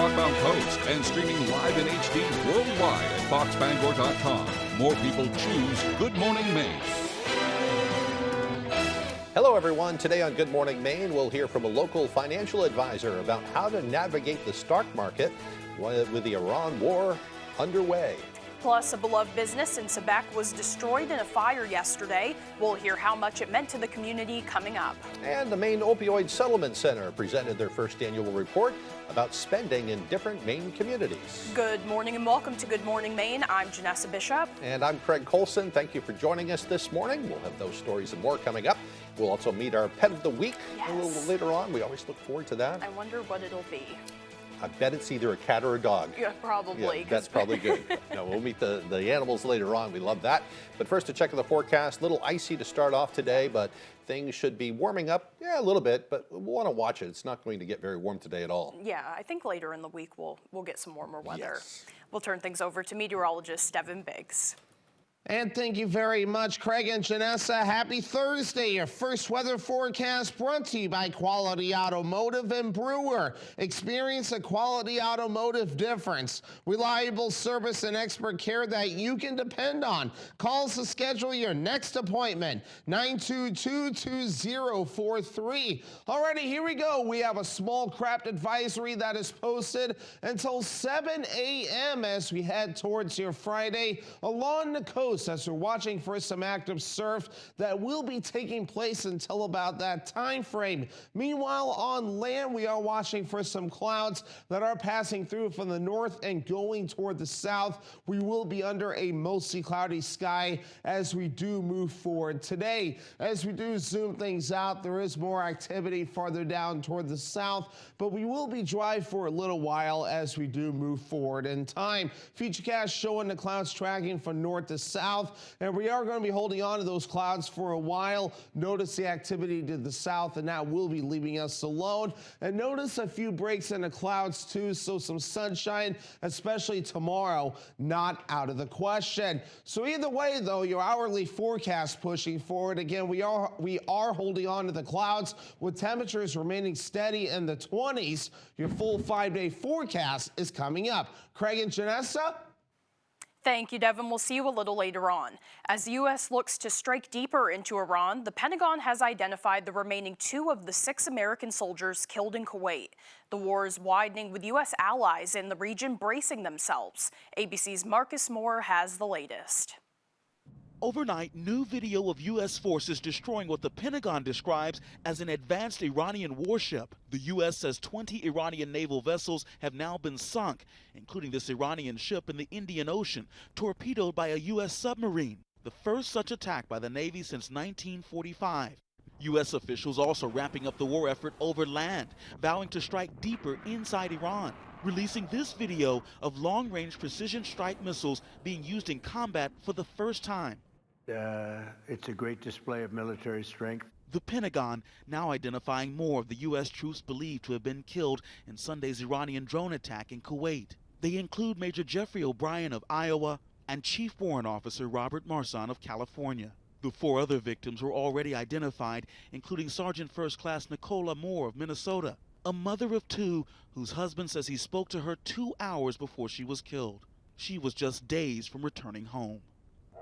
northbound coast and streaming live in HD worldwide at foxbangor.com. More people choose Good Morning Maine. Hello, everyone. Today on Good Morning Maine, we'll hear from a local financial advisor about how to navigate the stock market with the Iran war underway. Plus, a beloved business in Sebec was destroyed in a fire yesterday. We'll hear how much it meant to the community coming up. And the Maine Opioid Settlement Center presented their first annual report about spending in different Maine communities. Good morning and welcome to Good Morning Maine. I'm Janessa Bishop. And I'm Craig Colson. Thank you for joining us this morning. We'll have those stories and more coming up. We'll also meet our pet of the week a little later on. We always look forward to that. I wonder what it'll be. I bet it's either a cat or a dog. Yeah, probably. Yeah, that's probably good. No, we'll meet the animals later on. We love that. But first, to check the forecast. A little icy to start off today, but things should be warming up, a little bit, but we'll want to watch it. It's not going to get very warm today at all. Yeah, I think later in the week we'll get some warmer weather. Yes. We'll turn things over to meteorologist Devin Biggs. And thank you very much, Craig and Janessa. Happy Thursday. Your first weather forecast brought to you by Quality Automotive and Brewer. Experience a Quality Automotive difference. Reliable service and expert care that you can depend on. Call us to schedule your next appointment. 922-2043. Alrighty, here we go. We have a small craft advisory that is posted until 7 a.m. as we head towards your Friday along the coast, as we're watching for some active surf that will be taking place until about that time frame. Meanwhile, on land, we are watching for some clouds that are passing through from the north and going toward the south. We will be under a mostly cloudy sky as we do move forward today. As we do zoom things out, there is more activity farther down toward the south, but we will be dry for a little while as we do move forward in time. Futurecast showing the clouds tracking from north to south, and we are going to be holding on to those clouds for a while. Notice the activity to the south, and that will be leaving us alone. And notice a few breaks in the clouds too, so some sunshine, especially tomorrow, not out of the question. So either way, though, your hourly forecast pushing forward. Again, we are holding on to the clouds with temperatures remaining steady in the 20s. Your full 5-day forecast is coming up. Craig and Janessa? Thank you, Devin. We'll see you a little later on. As the U.S. looks to strike deeper into Iran, the Pentagon has identified the remaining 2 of the 6 American soldiers killed in Kuwait. The war is widening, with U.S. allies in the region bracing themselves. ABC's Marcus Moore has the latest. Overnight, new video of U.S. forces destroying what the Pentagon describes as an advanced Iranian warship. The U.S. says 20 Iranian naval vessels have now been sunk, including this Iranian ship in the Indian Ocean, torpedoed by a U.S. submarine, the first such attack by the Navy since 1945. U.S. officials also ramping up the war effort over land, vowing to strike deeper inside Iran, releasing this video of long-range precision strike missiles being used in combat for the first time. It's a great display of military strength. The Pentagon now identifying more of the U.S. troops believed to have been killed in Sunday's Iranian drone attack in Kuwait. They include Major Jeffrey O'Brien of Iowa and Chief Warrant Officer Robert Marsan of California. The 4 other victims were already identified, including Sergeant First Class Nicola Moore of Minnesota, a mother of 2 whose husband says he spoke to her 2 hours before she was killed. She was just days from returning home.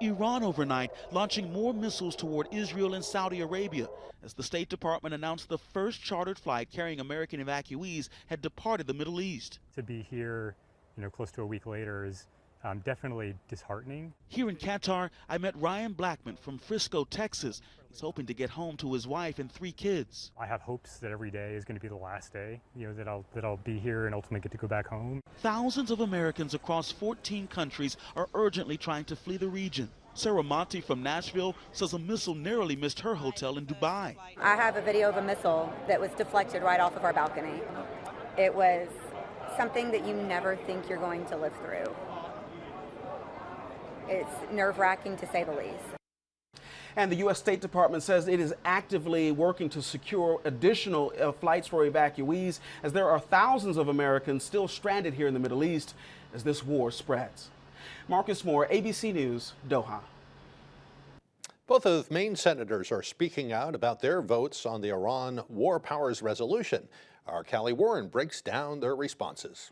Iran overnight launching more missiles toward Israel and Saudi Arabia as the State Department announced the first chartered flight carrying American evacuees had departed the Middle East. To be here, close to a week later is definitely disheartening. Here in Qatar, I met Ryan Blackman from Frisco, Texas. He's hoping to get home to his wife and 3 kids. I have hopes that every day is going to be the last day, that I'll be here and ultimately get to go back home. Thousands of Americans across 14 countries are urgently trying to flee the region. Sarah Monti from Nashville says a missile narrowly missed her hotel in Dubai. I have a video of a missile that was deflected right off of our balcony. It was something that you never think you're going to live through. It's nerve-wracking to say the least. And the U.S. State Department says it is actively working to secure additional flights for evacuees, as there are thousands of Americans still stranded here in the Middle East as this war spreads. Marcus Moore, ABC News, Doha. Both of Maine senators are speaking out about their votes on the Iran War Powers Resolution. Our Callie Warren breaks down their responses.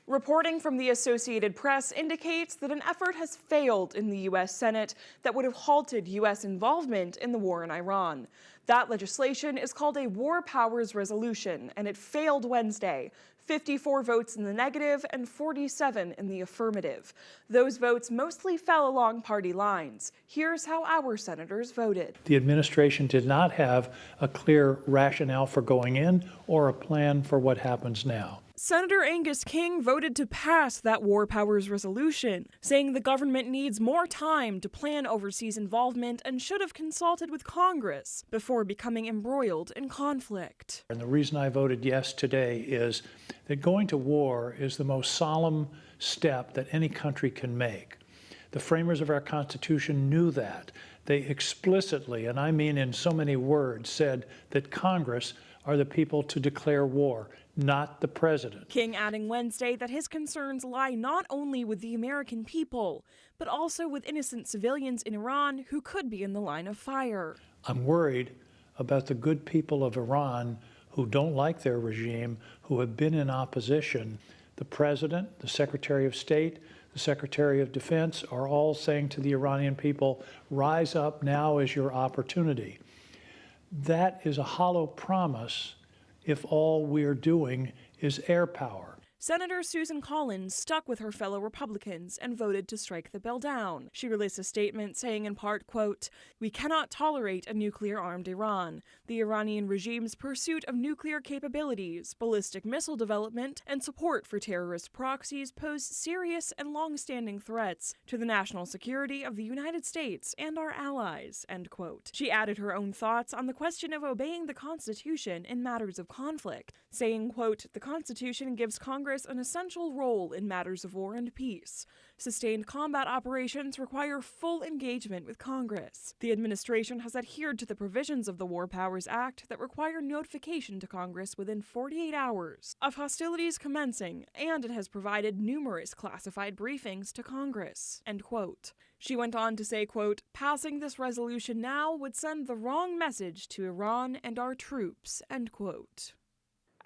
Reporting from the Associated Press indicates that an effort has failed in the U.S. Senate that would have halted U.S. involvement in the war in Iran. That legislation is called a War Powers Resolution, and it failed Wednesday. 54 votes in the negative and 47 in the affirmative. Those votes mostly fell along party lines. Here's how our senators voted. The administration did not have a clear rationale for going in or a plan for what happens now. Senator Angus King voted to pass that War Powers Resolution, saying the government needs more time to plan overseas involvement and should have consulted with Congress before becoming embroiled in conflict. And the reason I voted yes today is that going to war is the most solemn step that any country can make. The framers of our Constitution knew that. They explicitly, and I mean in so many words, said that Congress are the people to declare war, not the president. King adding Wednesday that his concerns lie not only with the American people, but also with innocent civilians in Iran who could be in the line of fire. I'm worried about the good people of Iran who don't like their regime, who have been in opposition. The president, the Secretary of State, the Secretary of Defense are all saying to the Iranian people, rise up, now is your opportunity. That is a hollow promise if all we're doing is air power. Senator Susan Collins stuck with her fellow Republicans and voted to strike the bill down. She released a statement saying in part, quote, "We cannot tolerate a nuclear-armed Iran. The Iranian regime's pursuit of nuclear capabilities, ballistic missile development, and support for terrorist proxies pose serious and long-standing threats to the national security of the United States and our allies," end quote. She added her own thoughts on the question of obeying the Constitution in matters of conflict, saying, quote, "The Constitution gives Congress an essential role in matters of war and peace. Sustained combat operations require full engagement with Congress. The administration has adhered to the provisions of the War Powers Act that require notification to Congress within 48 hours of hostilities commencing, and it has provided numerous classified briefings to Congress," end quote. She went on to say, quote, "Passing this resolution now would send the wrong message to Iran and our troops," end quote.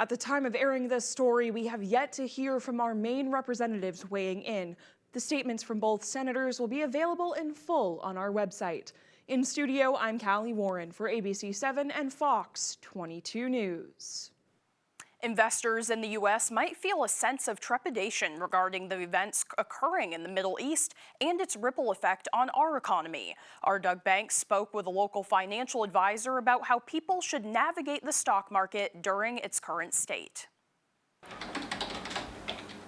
At the time of airing this story, we have yet to hear from our main representatives weighing in. The statements from both senators will be available in full on our website. In studio, I'm Callie Warren for ABC 7 and Fox 22 News. Investors in the U.S. might feel a sense of trepidation regarding the events occurring in the Middle East and its ripple effect on our economy. Our Doug Banks spoke with a local financial advisor about how people should navigate the stock market during its current state.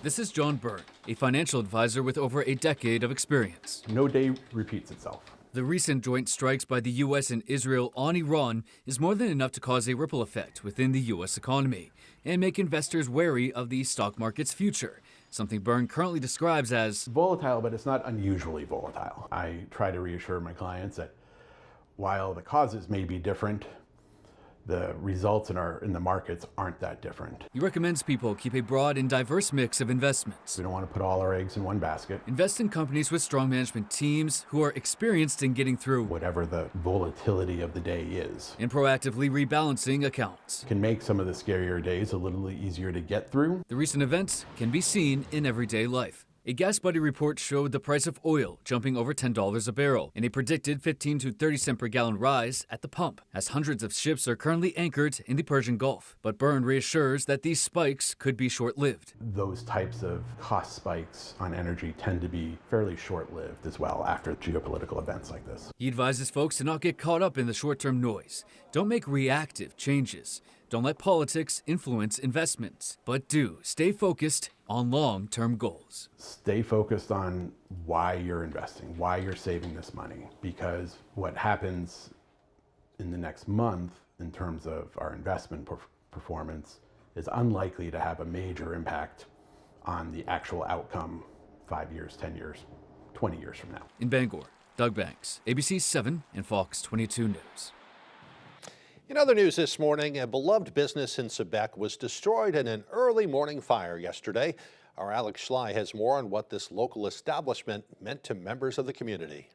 This is John Byrne, a financial advisor with over a decade of experience. No day repeats itself. The recent joint strikes by the U.S. and Israel on Iran is more than enough to cause a ripple effect within the U.S. economy and make investors wary of the stock market's future, something Byrne currently describes as volatile, but it's not unusually volatile. I try to reassure my clients that while the causes may be different, the results in the markets aren't that different. He recommends people keep a broad and diverse mix of investments. We don't want to put all our eggs in one basket. Invest in companies with strong management teams who are experienced in getting through whatever the volatility of the day is. And proactively rebalancing accounts. Can make some of the scarier days a little easier to get through. The recent events can be seen in everyday life. A Gas Buddy report showed the price of oil jumping over $10 a barrel and a predicted 15 to 30 cent per gallon rise at the pump, as hundreds of ships are currently anchored in the Persian Gulf. But Byrne reassures that these spikes could be short-lived. Those types of cost spikes on energy tend to be fairly short-lived as well after geopolitical events like this. He advises folks to not get caught up in the short-term noise. Don't make reactive changes. Don't let politics influence investments, but do stay focused on long-term goals. Stay focused on why you're investing, why you're saving this money, because what happens in the next month in terms of our investment performance is unlikely to have a major impact on the actual outcome 5 years, 10 years, 20 years from now. In Bangor, Doug Banks, ABC 7 and Fox 22 News. In other news this morning, a beloved business in Quebec was destroyed in an early morning fire yesterday. Our Alex Schley has more on what this local establishment meant to members of the community.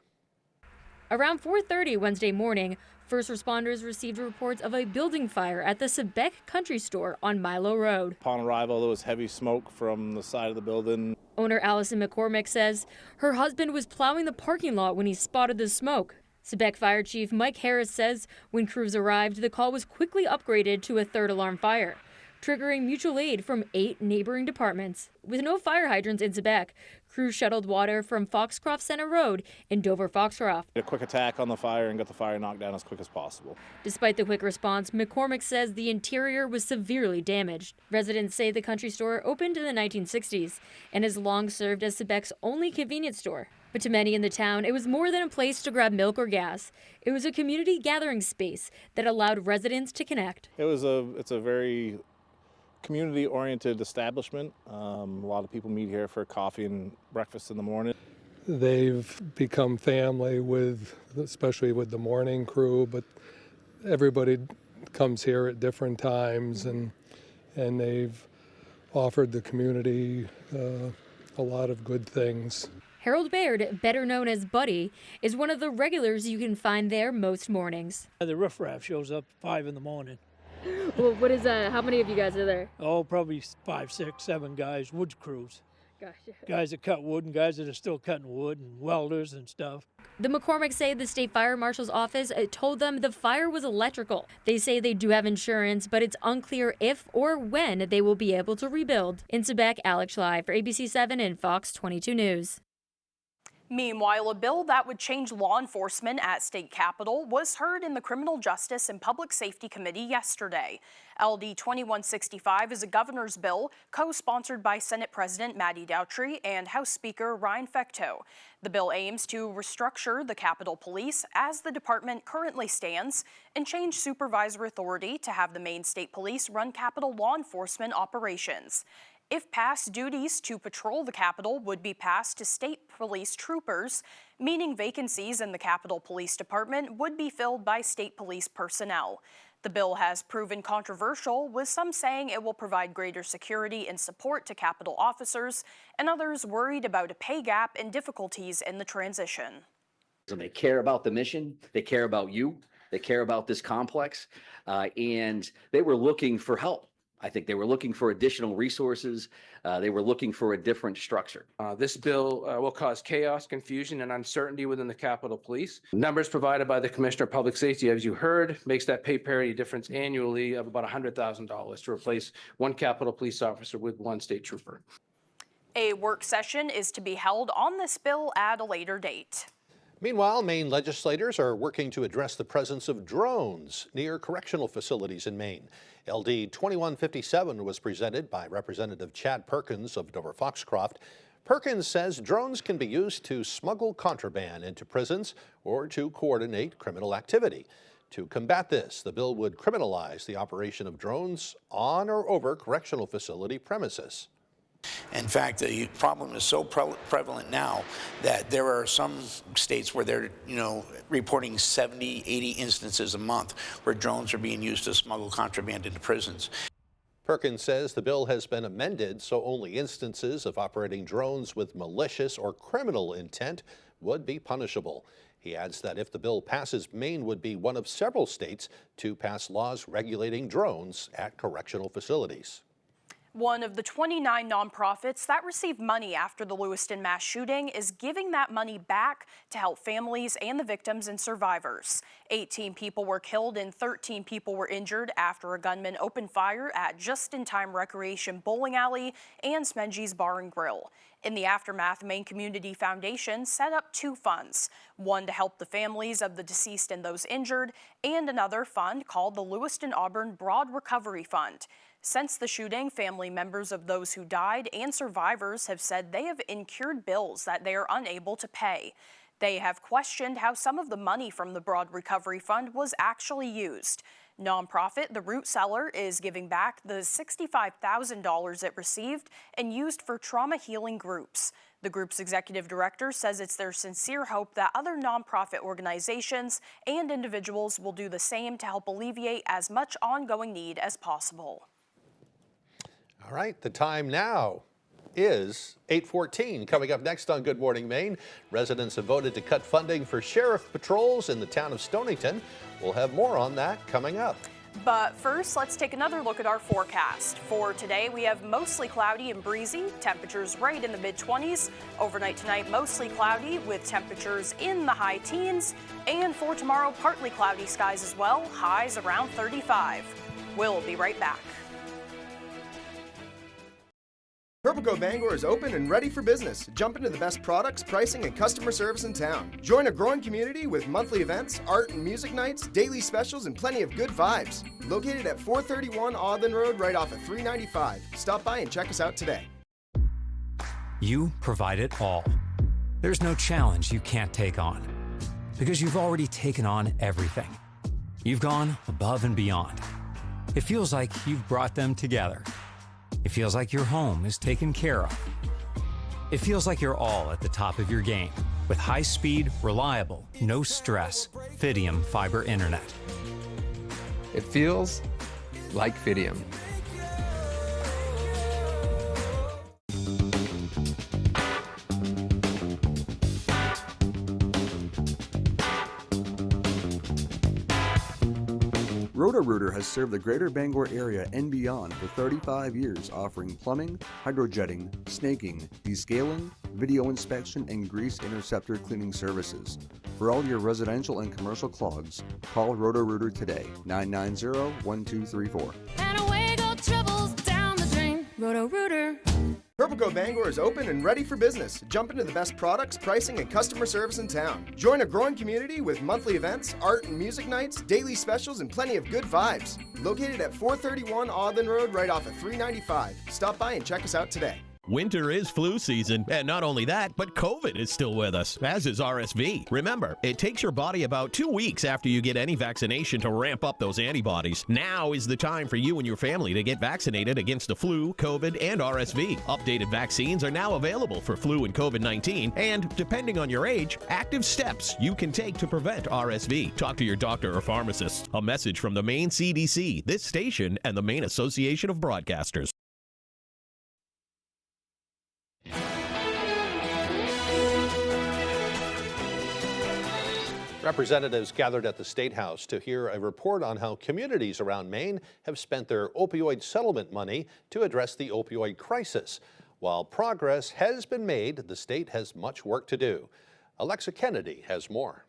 Around 4:30 Wednesday morning, First responders received reports of a building fire at the Sebec Country Store on Milo Road. Upon arrival, there was heavy smoke from the side of the building. Owner Allison McCormick says her husband was plowing the parking lot when he spotted the smoke. Sebec Fire Chief Mike Harris says when crews arrived, the call was quickly upgraded to a third alarm fire, triggering mutual aid from 8 neighboring departments. With no fire hydrants in Sebec, crews shuttled water from Foxcroft Center Road in Dover-Foxcroft. A quick attack on the fire and got the fire knocked down as quick as possible. Despite the quick response, McCormick says the interior was severely damaged. Residents say the country store opened in the 1960s and has long served as Sebec's only convenience store. But to many in the town, it was more than a place to grab milk or gas. It was a community gathering space that allowed residents to connect. It's a very community-oriented establishment. A lot of people meet here for coffee and breakfast in the morning. They've become family especially with the morning crew, but everybody comes here at different times, and they've offered the community a lot of good things. Harold Baird, better known as Buddy, is one of the regulars you can find there most mornings. The riffraff shows up at 5 in the morning. Well, what is that? How many of you guys are there? Oh, probably 5, 6, 7 guys, wood crews. Gotcha. Guys that cut wood and guys that are still cutting wood and welders and stuff. The McCormick say the state fire marshal's office told them the fire was electrical. They say they do have insurance, but it's unclear if or when they will be able to rebuild. In Sebec, Alex Schley for ABC 7 and Fox 22 News. Meanwhile, a bill that would change law enforcement at state capitol was heard in the Criminal Justice and Public Safety Committee yesterday. LD 2165 is a governor's bill co-sponsored by Senate President Matty Daughtry and House Speaker Ryan Fecteau. The bill aims to restructure the Capitol Police as the department currently stands and change supervisor authority to have the Maine State Police run Capitol law enforcement operations. If passed, duties to patrol the Capitol would be passed to state police troopers, meaning vacancies in the Capitol Police Department would be filled by state police personnel. The bill has proven controversial, with some saying it will provide greater security and support to Capitol officers, and others worried about a pay gap and difficulties in the transition. They care about the mission, they care about you, they care about this complex, and they were looking for help. I think they were looking for additional resources. They were looking for a different structure. This bill will cause chaos, confusion, and uncertainty within the Capitol Police. Numbers provided by the Commissioner of Public Safety, as you heard, makes that pay parity difference annually of about $100,000 to replace one Capitol Police officer with one state trooper. A work session is to be held on this bill at a later date. Meanwhile, Maine legislators are working to address the presence of drones near correctional facilities in Maine. LD 2157 was presented by Representative Chad Perkins of Dover-Foxcroft. Perkins says drones can be used to smuggle contraband into prisons or to coordinate criminal activity. To combat this, the bill would criminalize the operation of drones on or over correctional facility premises. In fact, the problem is so prevalent now that there are some states where they're, reporting 70, 80 instances a month where drones are being used to smuggle contraband into prisons. Perkins says the bill has been amended so only instances of operating drones with malicious or criminal intent would be punishable. He adds that if the bill passes, Maine would be one of several states to pass laws regulating drones at correctional facilities. One of the 29 nonprofits that received money after the Lewiston mass shooting is giving that money back to help families and the victims and survivors. 18 people were killed and 13 people were injured after a gunman opened fire at Just-in-Time Recreation Bowling Alley and Smenji's Bar and Grill. In the aftermath, Maine Community Foundation set up 2 funds, one to help the families of the deceased and those injured, and another fund called the Lewiston Auburn Broad Recovery Fund. Since the shooting, family members of those who died and survivors have said they have incurred bills that they are unable to pay. They have questioned how some of the money from the Broad Recovery Fund was actually used. Nonprofit The Root Cellar is giving back the $65,000 it received and used for trauma healing groups. The group's executive director says it's their sincere hope that other nonprofit organizations and individuals will do the same to help alleviate as much ongoing need as possible. All right, the time now is 8:14. Coming up next on Good Morning Maine, residents have voted to cut funding for sheriff patrols in the town of Stonington. We'll have more on that coming up. But first, let's take another look at our forecast. For today, we have mostly cloudy and breezy, temperatures right in the mid-20s. Overnight tonight, mostly cloudy with temperatures in the high teens. And for tomorrow, partly cloudy skies as well, highs around 35. We'll be right back. Purple Coat Bangor is open and ready for business. Jump into the best products, pricing, and customer service in town. Join a growing community with monthly events, art and music nights, daily specials, and plenty of good vibes. Located at 431 Audlin Road, right off of 395. Stop by and check us out today. You provide it all. There's no challenge you can't take on, because you've already taken on everything. You've gone above and beyond. It feels like you've brought them together. It feels like your home is taken care of. It feels like you're all at the top of your game with high-speed, reliable, no-stress Fidium fiber internet. It feels like Fidium. Roto-Rooter has served the greater Bangor area and beyond for 35 years, offering plumbing, hydrojetting, snaking, descaling, video inspection, and grease interceptor cleaning services. For all your residential and commercial clogs, call Roto-Rooter today, 990-1234. And away go troubles down the drain. Roto-Rooter. Purple Coat Bangor is open and ready for business. Jump into the best products, pricing, and customer service in town. Join a growing community with monthly events, art and music nights, daily specials, and plenty of good vibes. Located at 431 Audlin Road, right off of 395. Stop by and check us out today. Winter is flu season, and not only that, but COVID is still with us, as is RSV. Remember, it takes your body about 2 weeks after you get any vaccination to ramp up those antibodies. Now is the time for you and your family to get vaccinated against the flu, COVID, and RSV. Updated vaccines are now available for flu and COVID-19, and depending on your age, active steps you can take to prevent RSV. Talk to your doctor or pharmacist. A message from the Maine CDC, this station, and the Maine Association of Broadcasters. Representatives gathered at the State House to hear a report on how communities around Maine have spent their opioid settlement money to address the opioid crisis. While progress has been made, the state has much work to do. Alexa Kennedy has more.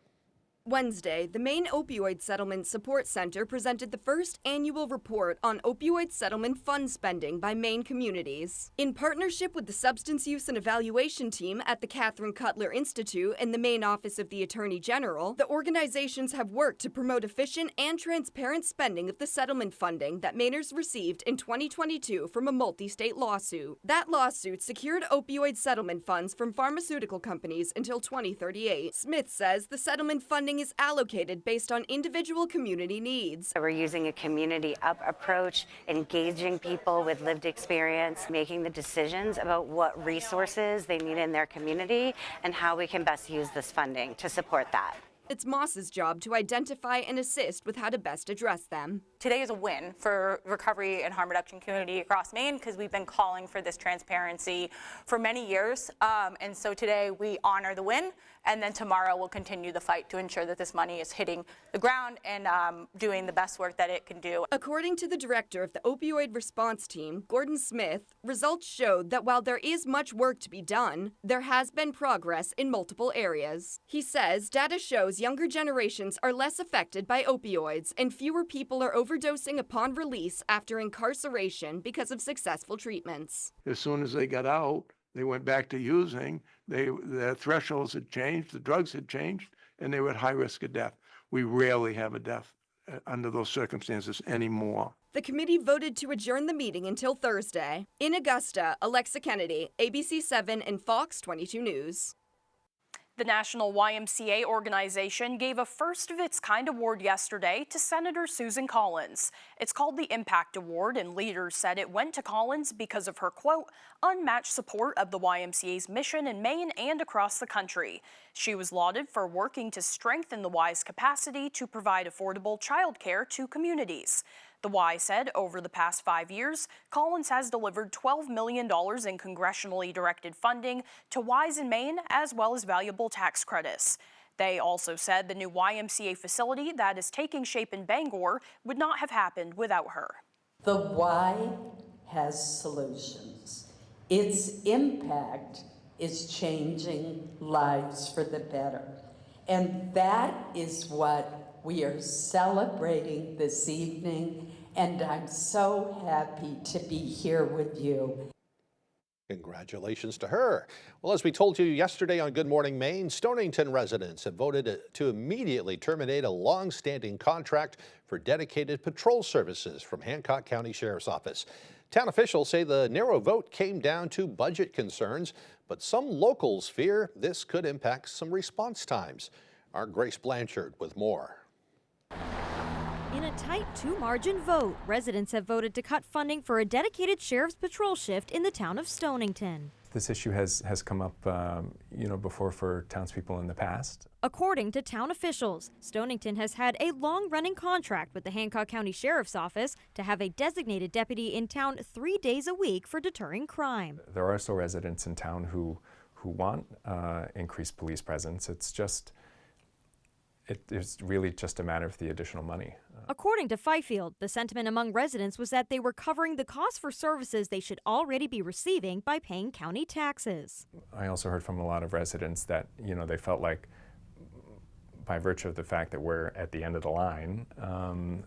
Wednesday, the Maine Opioid Settlement Support Center presented the first annual report on opioid settlement fund spending by Maine communities. In partnership with the Substance Use and Evaluation Team at the Catherine Cutler Institute and the Maine Office of the Attorney General, the organizations have worked to promote efficient and transparent spending of the settlement funding that Mainers received in 2022 from a multi-state lawsuit. That lawsuit secured opioid settlement funds from pharmaceutical companies until 2038. Smith says the settlement funding is allocated based on individual community needs. We're using a community up approach, engaging people with lived experience, making the decisions about what resources they need in their community and how we can best use this funding to support that. It's Moss's job to identify and assist with how to best address them. Today is a win for recovery and harm reduction community across Maine because we've been calling for this transparency for many years. And so today we honor the win, and then tomorrow we'll continue the fight to ensure that this money is hitting the ground and doing the best work that it can do. According to the director of the Opioid Response Team, Gordon Smith, results showed that while there is much work to be done, there has been progress in multiple areas. He says data shows younger generations are less affected by opioids and fewer people are overdosing upon release after incarceration because of successful treatments. As soon as they got out, they went back to using. Their thresholds had changed, the drugs had changed, and they were at high risk of death. We rarely have a death under those circumstances anymore. The committee voted to adjourn the meeting until Thursday. In Augusta, Alexa Kennedy, ABC 7 and Fox 22 News. The National YMCA organization gave a first-of-its-kind award yesterday to Senator Susan Collins. It's called the Impact Award, and leaders said it went to Collins because of her, quote, unmatched support of the YMCA's mission in Maine and across the country. She was lauded for working to strengthen the Y's capacity to provide affordable childcare to communities. The Y said over the past 5 years, Collins has delivered $12 million in congressionally directed funding to Ys in Maine, as well as valuable tax credits. They also said the new YMCA facility that is taking shape in Bangor would not have happened without her. The Y has solutions. Its impact is changing lives for the better. And that is what we are celebrating this evening. And I'm so happy to be here with you. Congratulations to her. Well, as we told you yesterday on Good Morning Maine, Stonington residents have voted to immediately terminate a long-standing contract for dedicated patrol services from Hancock County Sheriff's Office. Town officials say the narrow vote came down to budget concerns, but some locals fear this could impact some response times. Our Grace Blanchard with more. In a tight 2-margin vote, residents have voted to cut funding for a dedicated sheriff's patrol shift in the town of Stonington. This issue has come up, before for townspeople in the past. According to town officials, Stonington has had a long-running contract with the Hancock County Sheriff's Office to have a designated deputy in town 3 days a week for deterring crime. There are still residents in town who want increased police presence. It's really just a matter of the additional money. According to Fifield, the sentiment among residents was that they were covering the cost for services they should already be receiving by paying county taxes. I also heard from a lot of residents that, they felt like by virtue of the fact that we're at the end of the line,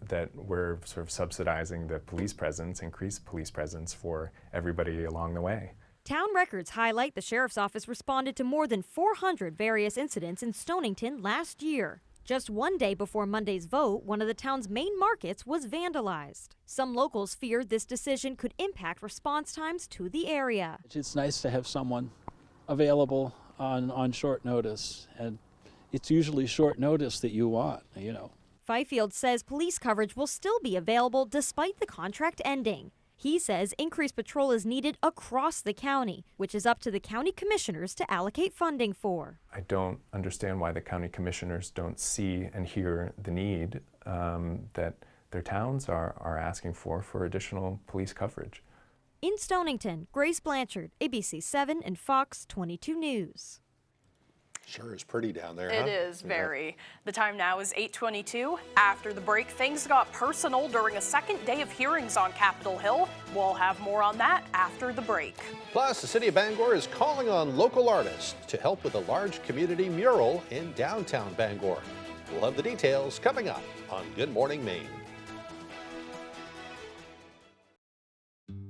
that we're sort of subsidizing the police presence, increased police presence for everybody along the way. Town records highlight the sheriff's office responded to more than 400 various incidents in Stonington last year. Just one day before Monday's vote, one of the town's main markets was vandalized. Some locals feared this decision could impact response times to the area. It's nice to have someone available on short notice, and it's usually short notice that you want, Fifield says police coverage will still be available despite the contract ending. He says increased patrol is needed across the county, which is up to the county commissioners to allocate funding for. I don't understand why the county commissioners don't see and hear the need that their towns are asking for additional police coverage. In Stonington, Grace Blanchard, ABC 7 and Fox 22 News. Sure is pretty down there, It is very. The time now is 8:22. After the break, things got personal during a second day of hearings on Capitol Hill. We'll have more on that after the break. Plus, the city of Bangor is calling on local artists to help with a large community mural in downtown Bangor. We'll have the details coming up on Good Morning Maine.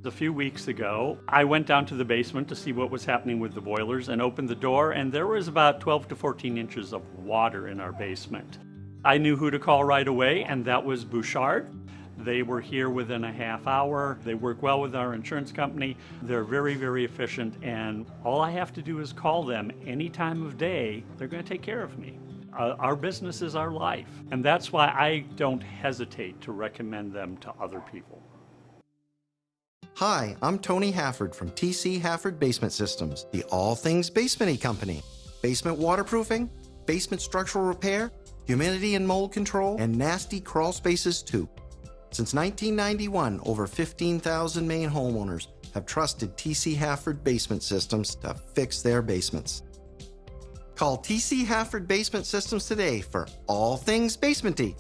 A few weeks ago, I went down to the basement to see what was happening with the boilers and opened the door, and there was about 12 to 14 inches of water in our basement. I knew who to call right away, and that was Bouchard. They were here within a half hour. They work well with our insurance company. They're very, very efficient, and all I have to do is call them any time of day. They're going to take care of me. Our business is our life, and that's why I don't hesitate to recommend them to other people. Hi, I'm Tony Hafford from TC Hafford Basement Systems, the all things basement-y company. Basement waterproofing, basement structural repair, humidity and mold control, and nasty crawl spaces too. Since 1991, over 15,000 Maine homeowners have trusted TC Hafford Basement Systems to fix their basements. Call TC Hafford Basement Systems today for all things basement-y.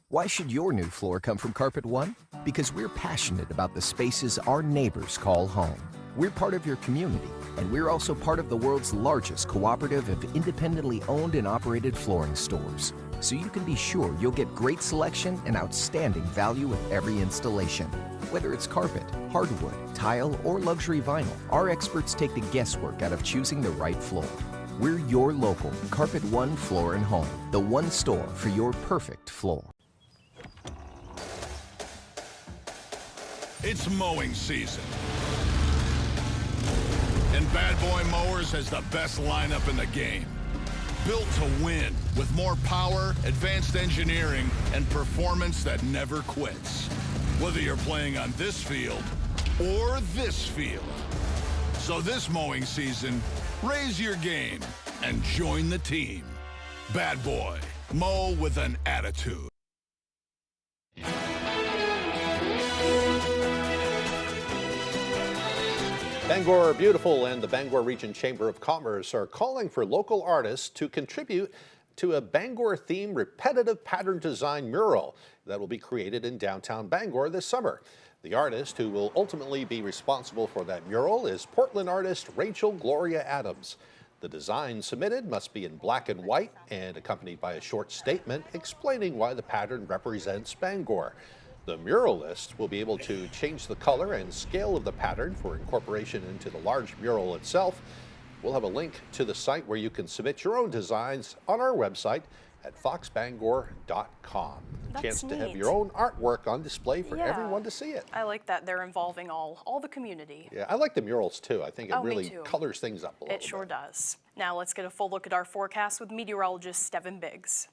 Why should your new floor come from Carpet One? Because we're passionate about the spaces our neighbors call home. We're part of your community, and we're also part of the world's largest cooperative of independently owned and operated flooring stores. So you can be sure you'll get great selection and outstanding value with every installation. Whether it's carpet, hardwood, tile, or luxury vinyl, our experts take the guesswork out of choosing the right floor. We're your local Carpet One Floor and Home, the one store for your perfect floor. It's mowing season. And Bad Boy Mowers has the best lineup in the game. Built to win with more power, advanced engineering, and performance that never quits. Whether you're playing on this field or this field. So this mowing season, raise your game and join the team. Bad Boy, mow with an attitude. Bangor Beautiful and the Bangor Region Chamber of Commerce are calling for local artists to contribute to a Bangor-themed repetitive pattern design mural that will be created in downtown Bangor this summer. The artist who will ultimately be responsible for that mural is Portland artist Rachel Gloria Adams. The design submitted must be in black and white and accompanied by a short statement explaining why the pattern represents Bangor. The muralist will be able to change the color and scale of the pattern for incorporation into the large mural itself. We'll have a link to the site where you can submit your own designs on our website at foxbangor.com. That's Chance to have neat. your own artwork on display for everyone to see it. I like that they're involving all the community. Yeah, I like the murals too. I think it Oh, me really too. colors things up a little It sure does. Now let's get a full look at our forecast with meteorologist Stephen Biggs.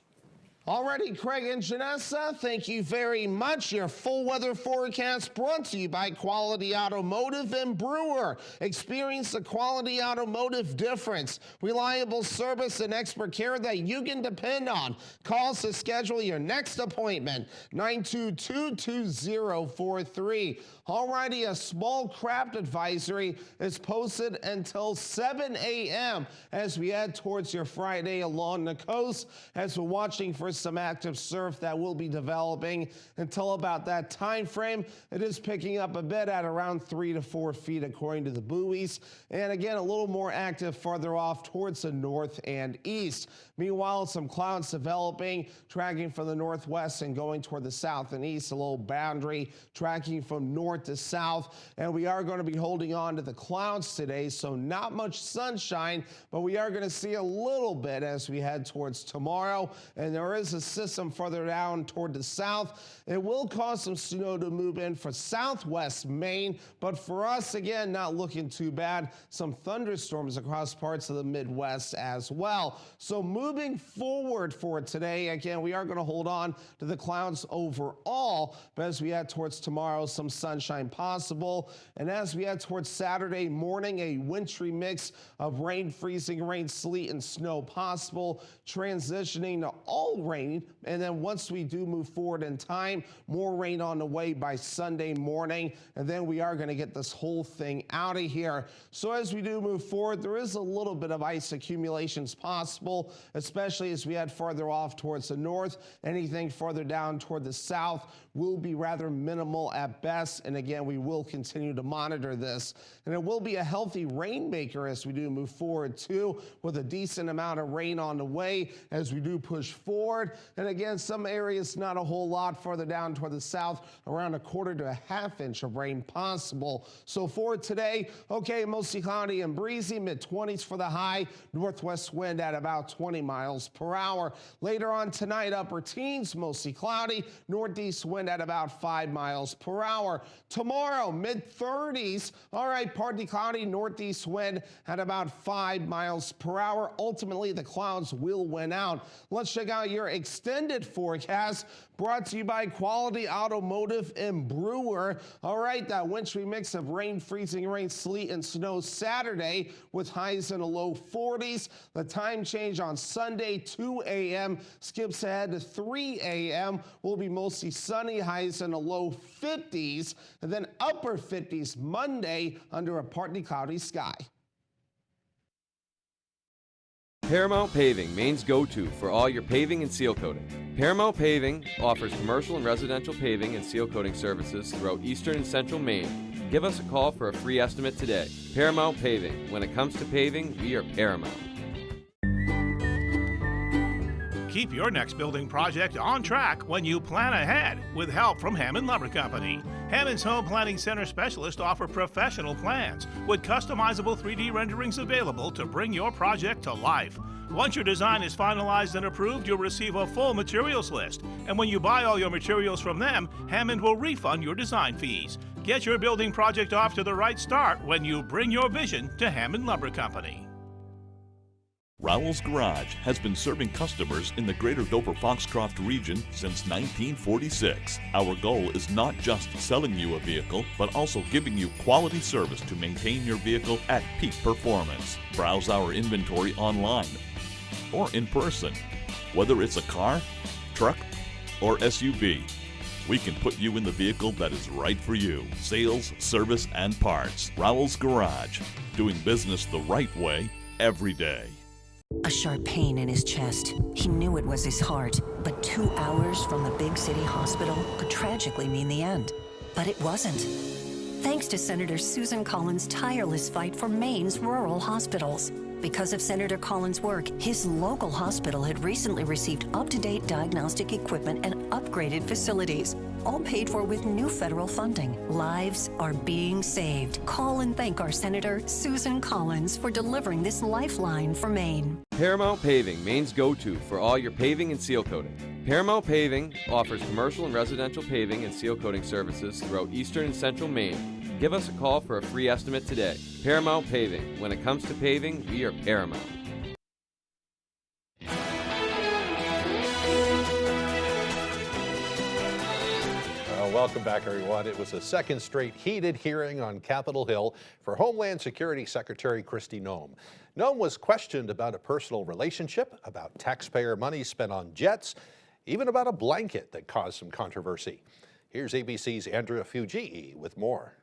Alrighty, Craig and Janessa, thank you very much. Your full weather forecast brought to you by Quality Automotive and Brewer. Experience the Quality Automotive difference. Reliable service and expert care that you can depend on. Call us to schedule your next appointment, 922-2043. Alrighty, a small craft advisory is posted until 7 a.m. as we head towards your Friday along the coast, as we're watching for some active surf that will be developing until about that time frame. It is picking up a bit at around 3 to 4 feet according to the buoys, and again a little more active farther off towards the north and east. Meanwhile, some clouds developing, tracking from the northwest and going toward the south and east, a little boundary tracking from north to south, and we are going to be holding on to the clouds today, so not much sunshine, but we are going to see a little bit as we head towards tomorrow. And there is a system further down toward the south. It will cause some snow to move in for southwest Maine, but for us, again, not looking too bad. Some thunderstorms across parts of the Midwest as well. So moving forward for today, again, we are going to hold on to the clouds overall, but as we head towards tomorrow, some sunshine possible. And as we head towards Saturday morning, a wintry mix of rain, freezing rain, sleet, and snow possible, transitioning to all rain. And then once we do move forward in time, more rain on the way by Sunday morning. And then we are going to get this whole thing out of here. So as we do move forward, there is a little bit of ice accumulations possible, especially as we head farther off towards the north. Anything farther down toward the south will be rather minimal at best. And again, we will continue to monitor this. And it will be a healthy rainmaker as we do move forward too, with a decent amount of rain on the way as we do push forward. And again, some areas not a whole lot farther down toward the south, around 1/4 to 1/2 inch of rain possible. So for today, okay, mostly cloudy and breezy, mid-20s for the high, northwest wind at about 20 miles per hour. Later on tonight, upper teens, mostly cloudy, northeast wind at about 5 miles per hour. Tomorrow, mid-30s, all right, partly cloudy, northeast wind at about 5 miles per hour. Ultimately, the clouds will win out. Let's check out your extended forecast brought to you by Quality Automotive and Brewer. All right, that wintry mix of rain, freezing rain, sleet, and snow Saturday with highs in the low 40s. The time change on Sunday, 2 a.m. skips ahead to 3 a.m. Will be mostly sunny, highs in the low 50s, and then upper 50s Monday under a partly cloudy sky. Paramount Paving, Maine's go-to for all your paving and seal coating. Paramount Paving offers commercial and residential paving and seal coating services throughout eastern and central Maine. Give us a call for a free estimate today. Paramount Paving. When it comes to paving, we are Paramount. Keep your next building project on track when you plan ahead with help from Hammond Lumber Company. Hammond's Home Planning Center specialists offer professional plans with customizable 3D renderings available to bring your project to life. Once your design is finalized and approved, you'll receive a full materials list. And when you buy all your materials from them, Hammond will refund your design fees. Get your building project off to the right start when you bring your vision to Hammond Lumber Company. Rowell's Garage has been serving customers in the greater Dover-Foxcroft region since 1946. Our goal is not just selling you a vehicle, but also giving you quality service to maintain your vehicle at peak performance. Browse our inventory online or in person. Whether it's a car, truck, or SUV, we can put you in the vehicle that is right for you. Sales, service, and parts. Rowell's Garage. Doing business the right way every day. A sharp pain in his chest. He knew it was his heart, but 2 hours from the big city hospital could tragically mean the end. But it wasn't. Thanks to Senator Susan Collins' tireless fight for Maine's rural hospitals. Because of Senator Collins' work, his local hospital had recently received up-to-date diagnostic equipment and upgraded facilities, all paid for with new federal funding. Lives are being saved. Call and thank our Senator Susan Collins for delivering this lifeline for Maine. Paramount Paving, Maine's go-to for all your paving and seal coating. Paramount Paving offers commercial and residential paving and seal coating services throughout eastern and central Maine. Give us a call for a free estimate today. Paramount Paving. When it comes to paving, we are Paramount. Welcome back, everyone. It was a second straight heated hearing on Capitol Hill for Homeland Security Secretary Kristi Noem. Noem was questioned about a personal relationship, about taxpayer money spent on jets, even about a blanket that caused some controversy. Here's ABC's Andrea Fugii with more.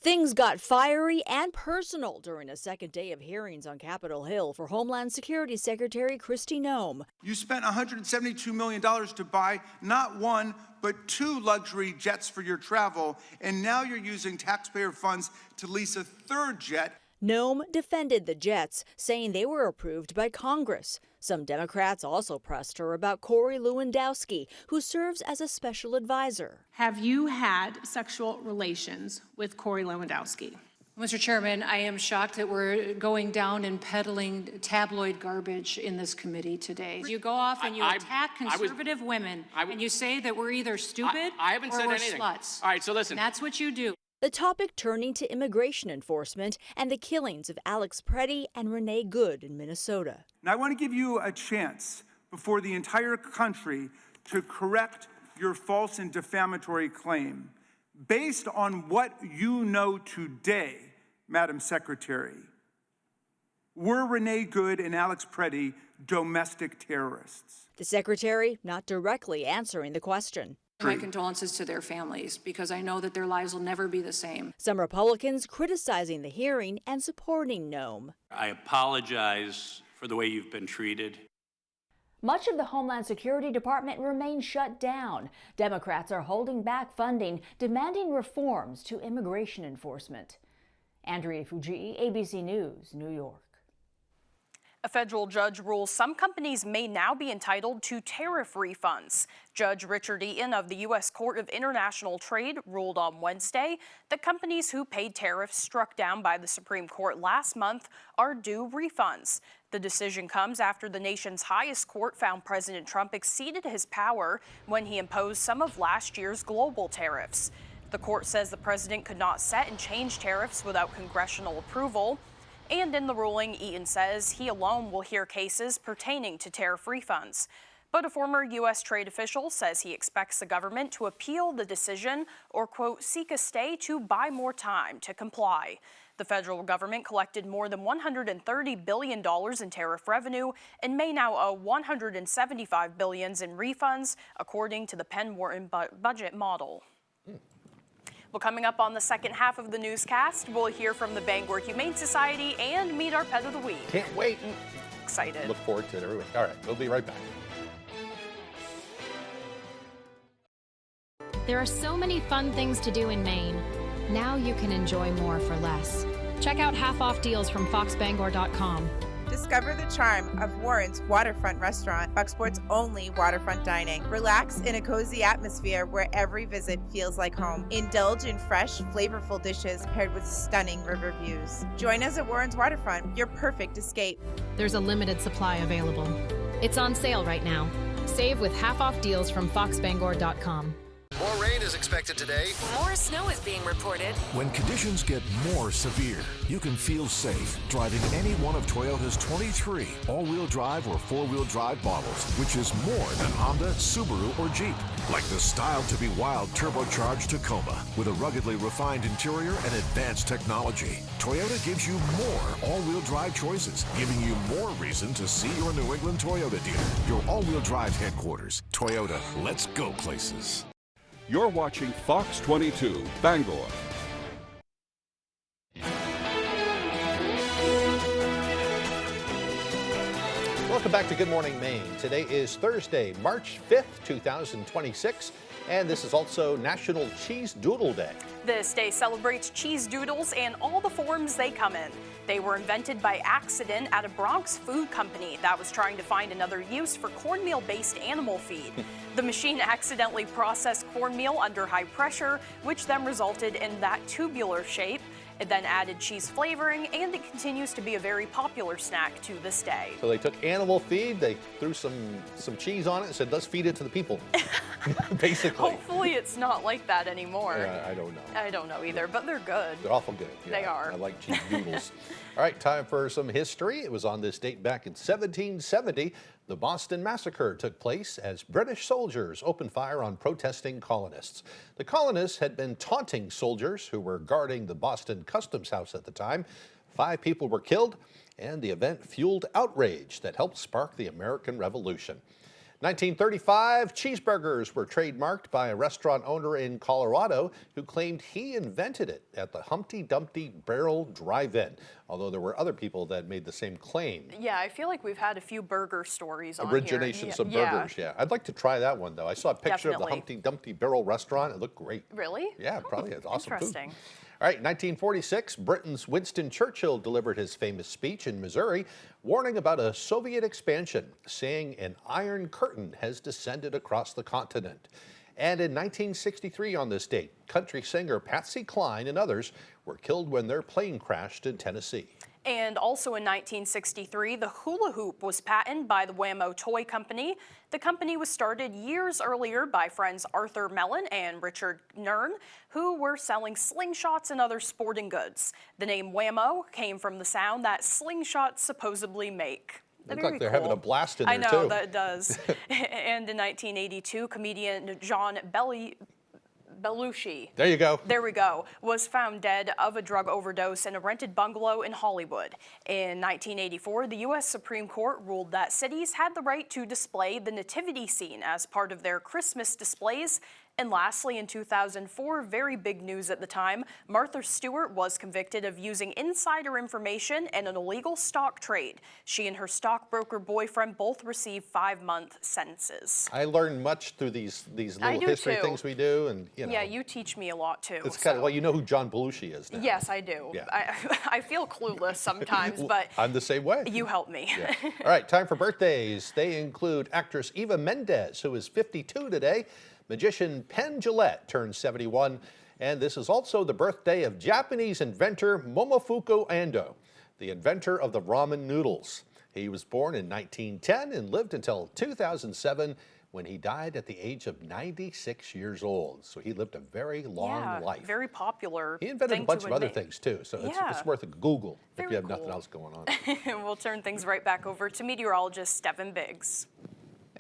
Things got fiery and personal during a second day of hearings on Capitol Hill for Homeland Security Secretary Kristi Noem. You spent $172 million to buy not one, but 2 luxury jets for your travel, and now you're using taxpayer funds to lease a 3rd jet. Noem defended the jets, saying they were approved by Congress. Some Democrats also pressed her about Corey Lewandowski, who serves as a special advisor. Have you had sexual relations with Corey Lewandowski? Mr. Chairman, I am shocked that we're going down and peddling tabloid garbage in this committee today. You go off and you attack conservative women, and you say that we're either stupid I haven't or said we're anything. sluts. All right, so listen. And that's what you do. The topic turning to immigration enforcement and the killings of Alex Preddy and Renee Good in Minnesota. And I want to give you a chance before the entire country to correct your false and defamatory claim. Based on what you know today, Madam Secretary, were Renee Good and Alex Preddy domestic terrorists? The secretary not directly answering the question. My condolences to their families, because I know that their lives will never be the same. Some Republicans criticizing the hearing and supporting Noem. I apologize for the way you've been treated. Much of the Homeland Security Department remains shut down. Democrats are holding back funding, demanding reforms to immigration enforcement. Andrea Fugii, ABC News, New York. A federal judge rules some companies may now be entitled to tariff refunds. Judge Richard Eaton of the U.S. Court of International Trade ruled on Wednesday that companies who paid tariffs struck down by the Supreme Court last month are due refunds. The decision comes after the nation's highest court found President Trump exceeded his power when he imposed some of last year's global tariffs. The court says the president could not set and change tariffs without congressional approval. And in the ruling, Eaton says he alone will hear cases pertaining to tariff refunds. But a former U.S. trade official says he expects the government to appeal the decision or, quote, seek a stay to buy more time to comply. The federal government collected more than $130 billion in tariff revenue and may now owe $175 billion in refunds, according to the Penn-Wharton budget model. Well, coming up on the second half of the newscast, we'll hear from the Bangor Humane Society and meet our Pet of the Week. Can't wait. Excited. Look forward to it every week. All right, we'll be right back. There are so many fun things to do in Maine. Now you can enjoy more for less. Check out half-off deals from foxbangor.com. Discover the charm of Warren's Waterfront Restaurant, Bucksport's only waterfront dining. Relax in a cozy atmosphere where every visit feels like home. Indulge in fresh, flavorful dishes paired with stunning river views. Join us at Warren's Waterfront, your perfect escape. There's a limited supply available. It's on sale right now. Save with half-off deals from foxbangor.com. More rain is expected today. More snow is being reported. When conditions get more severe, you can feel safe driving any one of Toyota's 23 all-wheel drive or four-wheel drive models, which is more than Honda, Subaru, or Jeep. Like the style-to-be-wild turbocharged Tacoma with a ruggedly refined interior and advanced technology. Toyota gives you more all-wheel drive choices, giving you more reason to see your New England Toyota dealer. Your all-wheel drive headquarters. Toyota, let's go places. You're watching Fox 22, Bangor. Welcome back to Good Morning Maine. Today is Thursday, March 5th, 2026, and this is also National Cheese Doodle Day. This day celebrates cheese doodles and all the forms they come in. They were invented by accident at a Bronx food company that was trying to find another use for cornmeal-based animal feed. The machine accidentally processed cornmeal under high pressure, which then resulted in that tubular shape. It then added cheese flavoring, and it continues to be a very popular snack to this day. So they took animal feed, they threw some cheese on it and said, let's feed it to the people, basically. Hopefully it's not like that anymore. I don't know. I don't know either, but they're good. They're awful good. Yeah, they are. I like cheese doodles. All right, time for some history. It was on this date back in 1770. The Boston Massacre took place as British soldiers opened fire on protesting colonists. The colonists had been taunting soldiers who were guarding the Boston Customs House at the time. 5 people were killed, and the event fueled outrage that helped spark the American Revolution. 1935, cheeseburgers were trademarked by a restaurant owner in Colorado who claimed he invented it at the Humpty Dumpty Barrel Drive-In, although there were other people that made the same claim. Yeah, I feel like we've had a few burger stories on Originations here. of burgers, yeah. I'd like to try that one, though. I saw a picture of the Humpty Dumpty Barrel restaurant. It looked great. Really? Yeah, probably. It's awesome Interesting. food. All right, 1946, Britain's Winston Churchill delivered his famous speech in Missouri, warning about a Soviet expansion, saying an iron curtain has descended across the continent. And in 1963 on this date, country singer Patsy Cline and others were killed when their plane crashed in Tennessee. And also in 1963, the hula hoop was patented by the Wham-O Toy Company. The company was started years earlier by friends Arthur Mellon and Richard Nern, who were selling slingshots and other sporting goods. The name Wham-O came from the sound that slingshots supposedly make. Looks like they're having a blast in there, too. I know, that does. And in 1982, comedian John Belushi. There you go. There we go. Was found dead of a drug overdose in a rented bungalow in Hollywood. In 1984, the U.S. Supreme Court ruled that cities had the right to display the nativity scene as part of their Christmas displays. And lastly, in 2004, very big news at the time, Martha Stewart was convicted of using insider information in an illegal stock trade. She and her stockbroker boyfriend both received 5-month sentences. I learned much through these little history things we do, and you know. Yeah, you teach me a lot too. It's kind of, well, you know who John Belushi is now. Yes, I do. Yeah. I feel clueless sometimes, but I'm the same way. You help me. Yeah. All right, time for birthdays. They include actress Eva Mendes, who is 52 today. Magician Penn Jillette turned 71, and this is also the birthday of Japanese inventor Momofuku Ando, the inventor of the ramen noodles. He was born in 1910 and lived until 2007, when he died at the age of 96 years old. So he lived a very long life. Very popular. He invented a bunch of other things too, so it's worth a Google if you have nothing else going on. We'll turn things right back over to meteorologist Stephen Biggs.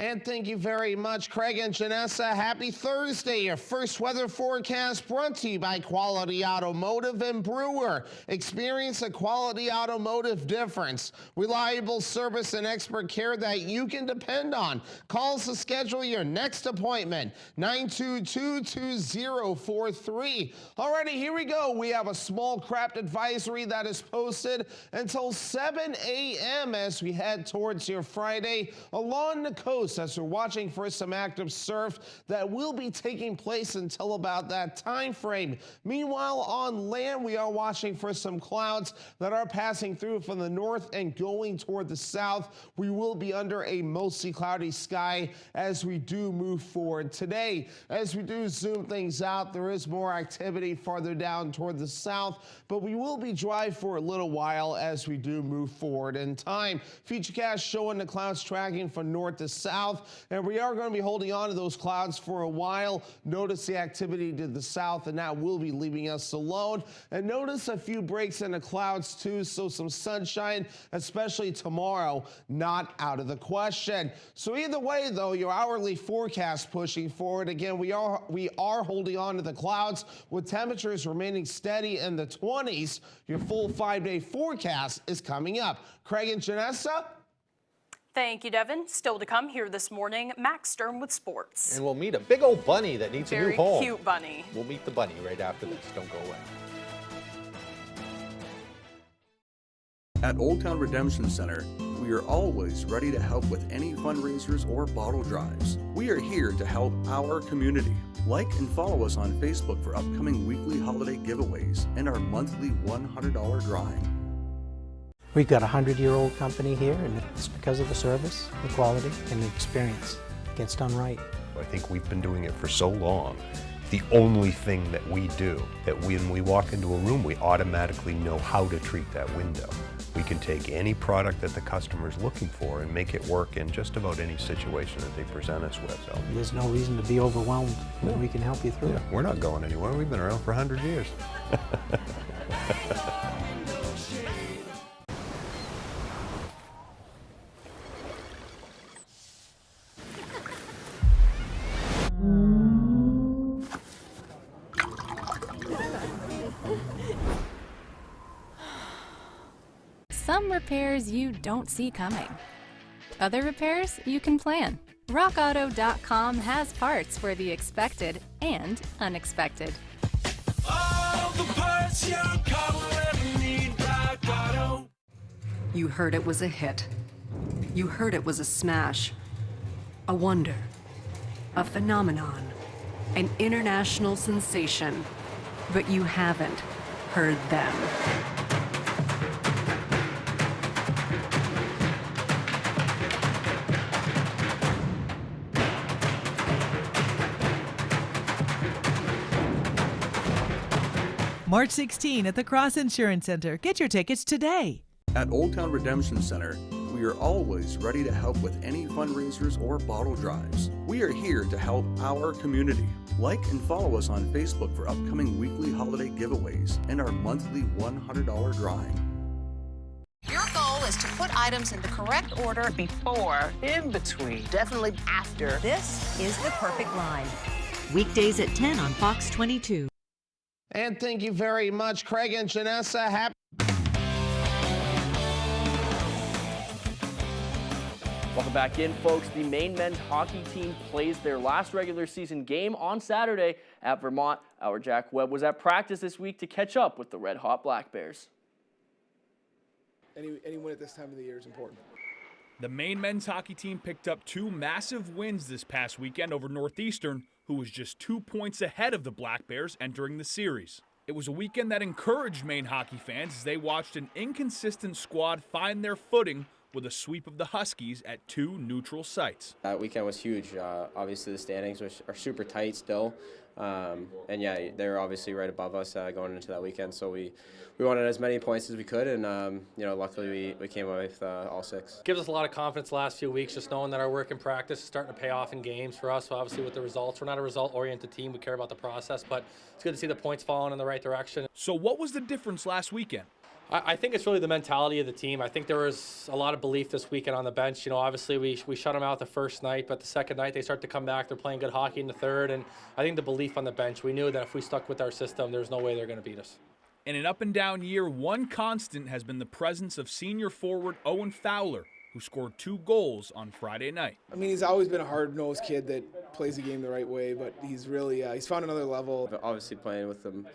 And thank you very much, Craig and Janessa. Happy Thursday. Your first weather forecast brought to you by Quality Automotive and Brewer. Experience a Quality Automotive difference. Reliable service and expert care that you can depend on. Call us to schedule your next appointment. 922-2043. Alrighty, here we go. We have a small craft advisory that is posted until 7 a.m. as we head towards your Friday along the coast, as we're watching for some active surf that will be taking place until about that time frame. Meanwhile, on land, we are watching for some clouds that are passing through from the north and going toward the south. We will be under a mostly cloudy sky as we do move forward today. As we do zoom things out, there is more activity farther down toward the south, but we will be dry for a little while as we do move forward in time. Futurecast showing the clouds tracking from north to south. south, and we are going to be holding on to those clouds for a while. Notice the activity to the south, and that will be leaving us alone. And notice a few breaks in the clouds too, so some sunshine, especially tomorrow, not out of the question. So either way, though, your hourly forecast pushing forward. Again, we are holding on to the clouds with temperatures remaining steady in the 20s. Your full 5-day forecast is coming up. Craig and Janessa? Thank you, Devin. Still to come here this morning, Max Stern with sports. And we'll meet a big old bunny that needs a new home. Very cute bunny. We'll meet the bunny right after this. Don't go away. At Old Town Redemption Center, we are always ready to help with any fundraisers or bottle drives. We are here to help our community. Like and follow us on Facebook for upcoming weekly holiday giveaways and our monthly $100 drawing. We've got a 100-year-old company here, and it's because of the service, the quality, and the experience. It gets done right. I think we've been doing it for so long. The only thing that we do, that when we walk into a room, we automatically know how to treat that window. We can take any product that the customer's looking for and make it work in just about any situation that they present us with. So There's no reason to be overwhelmed when we can help you through it. we're not going anywhere. We've been around for 100 years. Some repairs you don't see coming. Other repairs you can plan. RockAuto.com has parts for the expected and unexpected. All the parts your car will ever need, Rock Auto. You heard it was a hit. You heard it was a smash. A wonder. A phenomenon. An international sensation. But you haven't heard them. March 16 at the Cross Insurance Center. Get your tickets today. At Old Town Redemption Center, we are always ready to help with any fundraisers or bottle drives. We are here to help our community. Like and follow us on Facebook for upcoming weekly holiday giveaways and our monthly $100 drawing. Your goal is to put items in the correct order before, in between, definitely after. This is The Perfect Line. Weekdays at 10 on Fox 22. And thank you very much, Craig and Janessa. Happy Welcome back in, folks. The Maine men's hockey team plays their last regular season game on Saturday at Vermont. Our Jack Webb was at practice this week to catch up with the red-hot Black Bears. Any win at this time of the year is important. The Maine men's hockey team picked up 2 massive wins this past weekend over Northeastern, who was just 2 points ahead of the Black Bears entering the series. It was a weekend that encouraged Maine hockey fans as they watched an inconsistent squad find their footing with a sweep of the Huskies at 2 neutral sites. That weekend was huge. Obviously, the standings are super tight still. And yeah, they're obviously right above us going into that weekend. So we wanted as many points as we could, and luckily we came away with all 6. Gives us a lot of confidence the last few weeks, just knowing that our work in practice is starting to pay off in games for us. So obviously with the results, we're not a result-oriented team. We care about the process, but it's good to see the points falling in the right direction. So what was the difference last weekend? I think it's really the mentality of the team. I think there was a lot of belief this weekend on the bench. Obviously we shut them out the first night, but the second night they start to come back. They're playing good hockey in the third, and I think the belief on the bench, we knew that if we stuck with our system, there's no way they're going to beat us. In an up-and-down year, one constant has been the presence of senior forward Owen Fowler, who scored 2 goals on Friday night. I mean, he's always been a hard-nosed kid that plays the game the right way, but he's really he's found another level. Obviously playing with them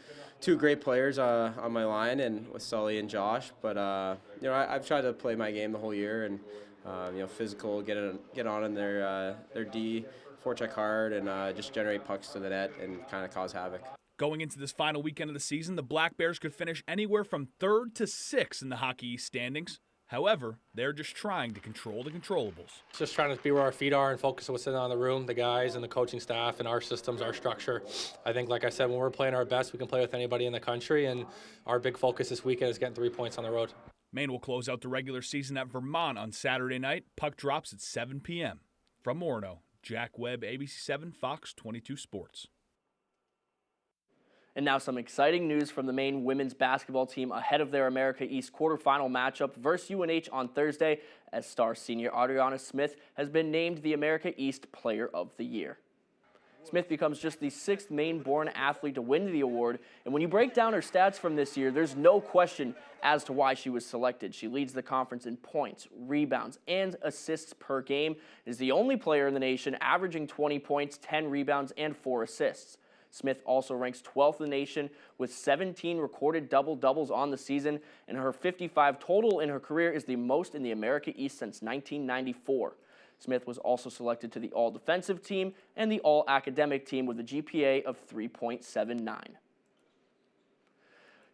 2 great players on my line, and with Sully and Josh. But I've tried to play my game the whole year, and physical, get on in their D, forecheck hard, and just generate pucks to the net and kind of cause havoc. Going into this final weekend of the season, the Black Bears could finish anywhere from 3rd to 6th in the Hockey East standings. However, they're just trying to control the controllables. Just trying to be where our feet are and focus on what's in on the room, the guys and the coaching staff and our systems, our structure. I think, like I said, when we're playing our best, we can play with anybody in the country, and our big focus this weekend is getting 3 points on the road. Maine will close out the regular season at Vermont on Saturday night. Puck drops at 7 p.m. From Orono, Jack Webb, ABC7 Fox 22 Sports. And now some exciting news from the Maine women's basketball team ahead of their America East quarterfinal matchup versus UNH on Thursday, as star senior Adriana Smith has been named the America East Player of the Year. Smith becomes just the 6th Maine-born athlete to win the award, and when you break down her stats from this year, there's no question as to why she was selected. She leads the conference in points, rebounds, and assists per game, is the only player in the nation averaging 20 points, 10 rebounds, and 4 assists. Smith also ranks 12th in the nation with 17 recorded double-doubles on the season, and her 55 total in her career is the most in the America East since 1994. Smith was also selected to the All-Defensive Team and the All-Academic Team with a GPA of 3.79.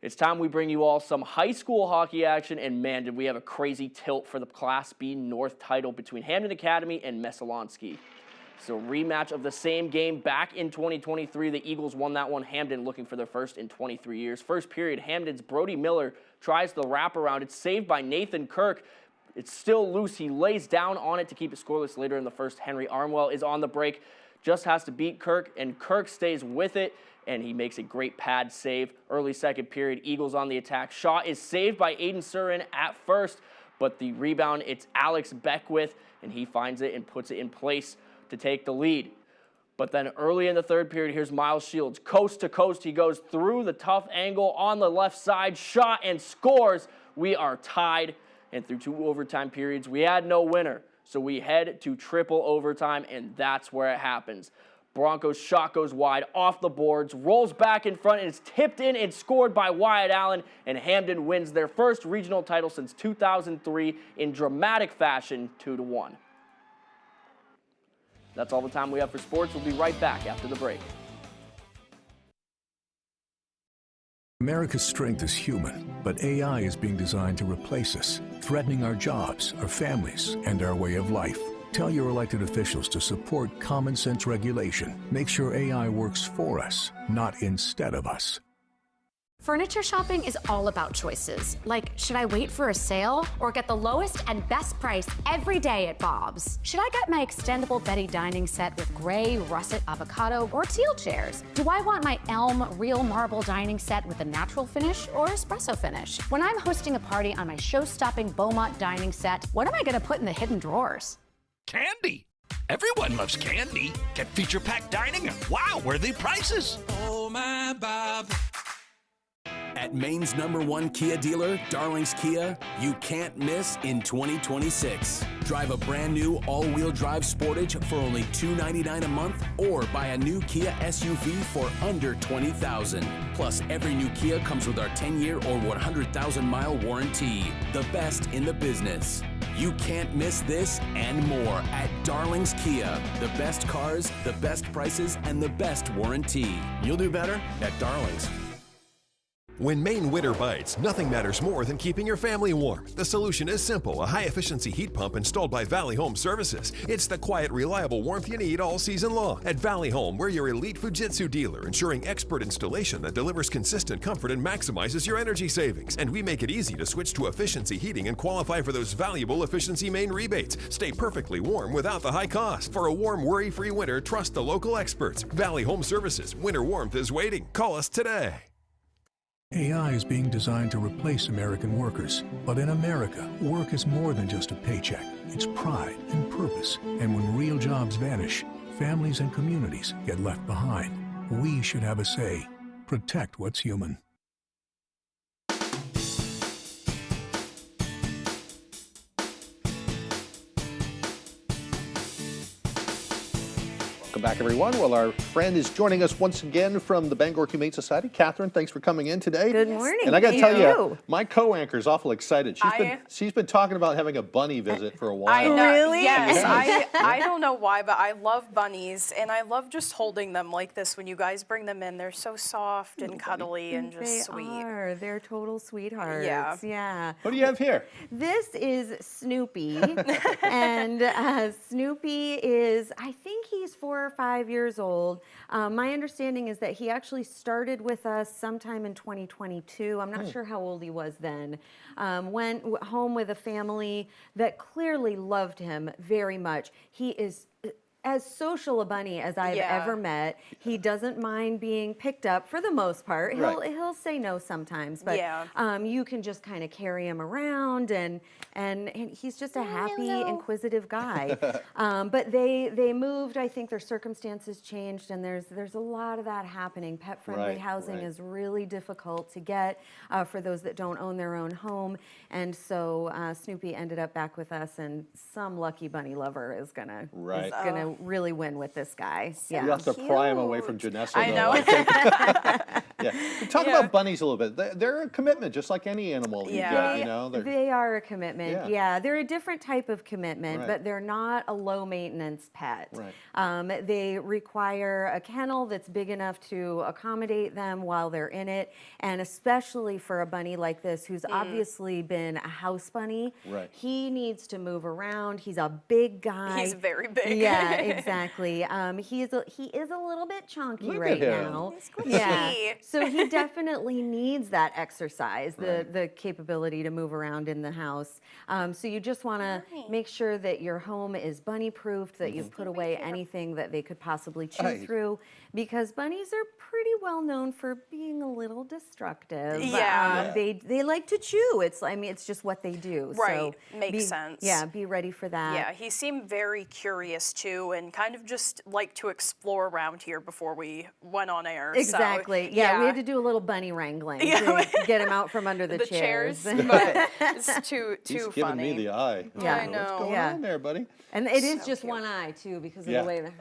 It's time we bring you all some high school hockey action, and man, did we have a crazy tilt for the Class B North title between Hamden Academy and Messalonskee. So a rematch of the same game back in 2023. The Eagles won that one. Hamden looking for their first in 23 years. First period, Hamden's Brody Miller tries the wraparound. It's saved by Nathan Kirk. It's still loose. He lays down on it to keep it scoreless later in the first. Henry Armwell is on the break, just has to beat Kirk, and Kirk stays with it, and he makes a great pad save. Early second period, Eagles on the attack. Shot is saved by Aiden Surin at first, but the rebound, it's Alex Beckwith, and he finds it and puts it in place to take the lead. But then early in the third period, here's Miles Shields. Coast to coast, he goes through the tough angle on the left side, shot and scores. We are tied, and through 2 overtime periods, we had no winner. So we head to triple overtime, and that's where it happens. Broncos shot goes wide off the boards, rolls back in front, and is tipped in and scored by Wyatt Allen, and Hamden wins their first regional title since 2003 in dramatic fashion, 2-1. That's all the time we have for sports. We'll be right back after the break. America's strength is human, but AI is being designed to replace us, threatening our jobs, our families, and our way of life. Tell your elected officials to support common sense regulation. Make sure AI works for us, not instead of us. Furniture shopping is all about choices. Like, should I wait for a sale or get the lowest and best price every day at Bob's? Should I get my extendable Betty dining set with gray, russet, avocado, or teal chairs? Do I want my Elm real marble dining set with a natural finish or espresso finish? When I'm hosting a party on my show-stopping Beaumont dining set, what am I gonna put in the hidden drawers? Candy. Everyone loves candy. Get feature pack dining and wow, worthy prices. Oh my Bob. At Maine's #1 Kia dealer, Darling's Kia, you can't miss in 2026. Drive a brand new all-wheel drive Sportage for only $299 a month, or buy a new Kia SUV for under $20,000. Plus, every new Kia comes with our 10-year or 100,000-mile warranty. The best in the business. You can't miss this and more at Darling's Kia. The best cars, the best prices, and the best warranty. You'll do better at Darling's. When Maine winter bites, nothing matters more than keeping your family warm. The solution is simple, a high-efficiency heat pump installed by Valley Home Services. It's the quiet, reliable warmth you need all season long. At Valley Home, we're your elite Fujitsu dealer, ensuring expert installation that delivers consistent comfort and maximizes your energy savings. And we make it easy to switch to efficiency heating and qualify for those valuable Efficiency Maine rebates. Stay perfectly warm without the high cost. For a warm, worry-free winter, trust the local experts. Valley Home Services. Winter warmth is waiting. Call us today. AI is being designed to replace American workers. But in America, work is more than just a paycheck. It's pride and purpose. And when real jobs vanish, families and communities get left behind. We should have a say. Protect what's human. Welcome back, everyone. Well, our friend is joining us once again from the Bangor Humane Society. Catherine, thanks for coming in today. Good morning. And I got to tell you, my co-anchor is awful excited. She's been talking about having a bunny visit for a while. I know. Really? Yes. I don't know why, but I love bunnies, and I love just holding them like this when you guys bring them in. They're so soft and cuddly and just sweet. They are. They're total sweethearts. Yeah. Yeah. What do you have here? This is Snoopy, and Snoopy is, I think he's 4 or 5 years old. My understanding is that he actually started with us sometime in 2022. I'm not sure how old he was then. Went home with a family that clearly loved him very much. He is as social a bunny as I've ever met. He doesn't mind being picked up for the most part. He'll say no sometimes, but you can just kind of carry him around, and he's just a happy, inquisitive guy. But they moved. I think their circumstances changed, and there's a lot of that happening. Pet-friendly housing is really difficult to get for those that don't own their own home, and so Snoopy ended up back with us, and some lucky bunny lover is gonna really win with this guy. You have to pry him away from Janessa. I know. Talk about bunnies a little bit. They're a commitment, just like any animal you get. You know, they are a commitment. Yeah, they're a different type of commitment, but they're not a low maintenance pet. They require a kennel that's big enough to accommodate them while they're in it, and especially for a bunny like this, who's obviously been a house bunny. He needs to move around. He's a big guy. He's very big. Yeah, exactly. He is a little bit chunky right now. Yeah, so he definitely needs that exercise, the capability to move around in the house. So you just want to make sure that your home is bunny proofed, that you've put away anything that they could possibly chew through, because bunnies are pretty well known for being a little destructive. They like to chew. It's just what they do. Right, So makes sense. Yeah, be ready for that. Yeah, he seemed very curious too, and kind of just liked to explore around here before we went on air. Exactly. So, yeah, we had to do a little bunny wrangling to get him out from under the chairs. But it's too He's funny. giving me the eye. Yeah, I know. What's going on there, buddy? And it is just one eye too, because of the way that.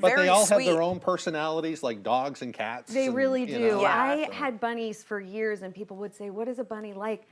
But they all sweet. have their own personalities, like dogs and cats. They really do. know, I had bunnies for years, and people would say, "What is a bunny like?"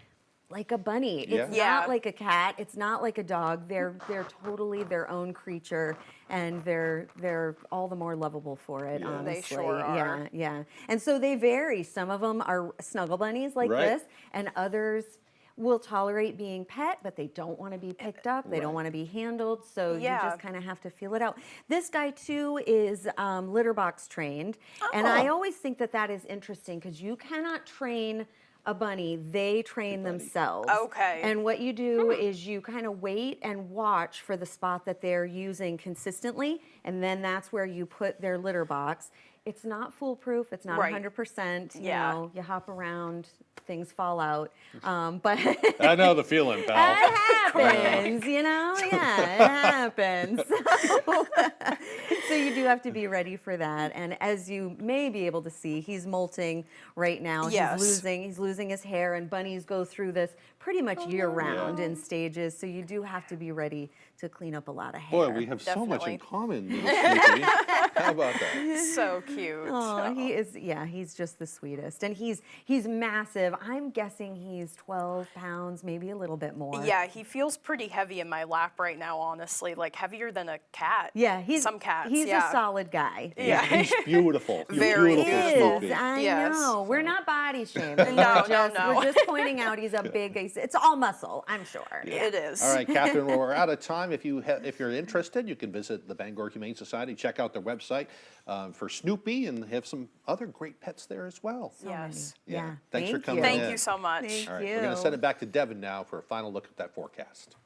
Like a bunny. It's not like a cat. It's not like a dog. They're totally their own creature, and they're all the more lovable for it. Honestly, they sure are. Yeah. And so they vary. Some of them are snuggle bunnies like this, and others will tolerate being pet, but they don't want to be picked up. They don't want to be handled. So you just kind of have to feel it out. This guy too is litter box trained, and I always think that is interesting, because you cannot train a bunny, they train themselves. Okay. And what you do is you kind of wait and watch for the spot that they're using consistently, and then that's where you put their litter box. It's not foolproof. It's not 100%. You know, you hop around, things fall out. But I know the feeling, pal. It happens, you know? Yeah, it happens. So you do have to be ready for that. And as you may be able to see, he's molting right now. He's losing his hair, and bunnies go through this pretty much year-round in stages. So you do have to be ready to clean up a lot of hair. Boy, we have so much in common. How about that? So cute. Oh, he is. Yeah, he's just the sweetest, and he's massive. I'm guessing he's 12 pounds, maybe a little bit more. Yeah, he feels pretty heavy in my lap right now. Honestly, like heavier than a cat. Yeah, some cats. He's a solid guy. Yeah, he's beautiful. Very beautiful. He is. I know. We're not body shaming. No. We're just pointing out he's a big. It's all muscle, I'm sure. It is. All right, Catherine. Well, we're out of time. If you're interested, you can visit the Bangor Humane Society. Check out their website for Snoopy, and have some other great pets there as well. Yes. Yeah. Thanks for coming in. Thank you so much. Thank All right, you. we're going to send it back to Devin now for a final look at that forecast.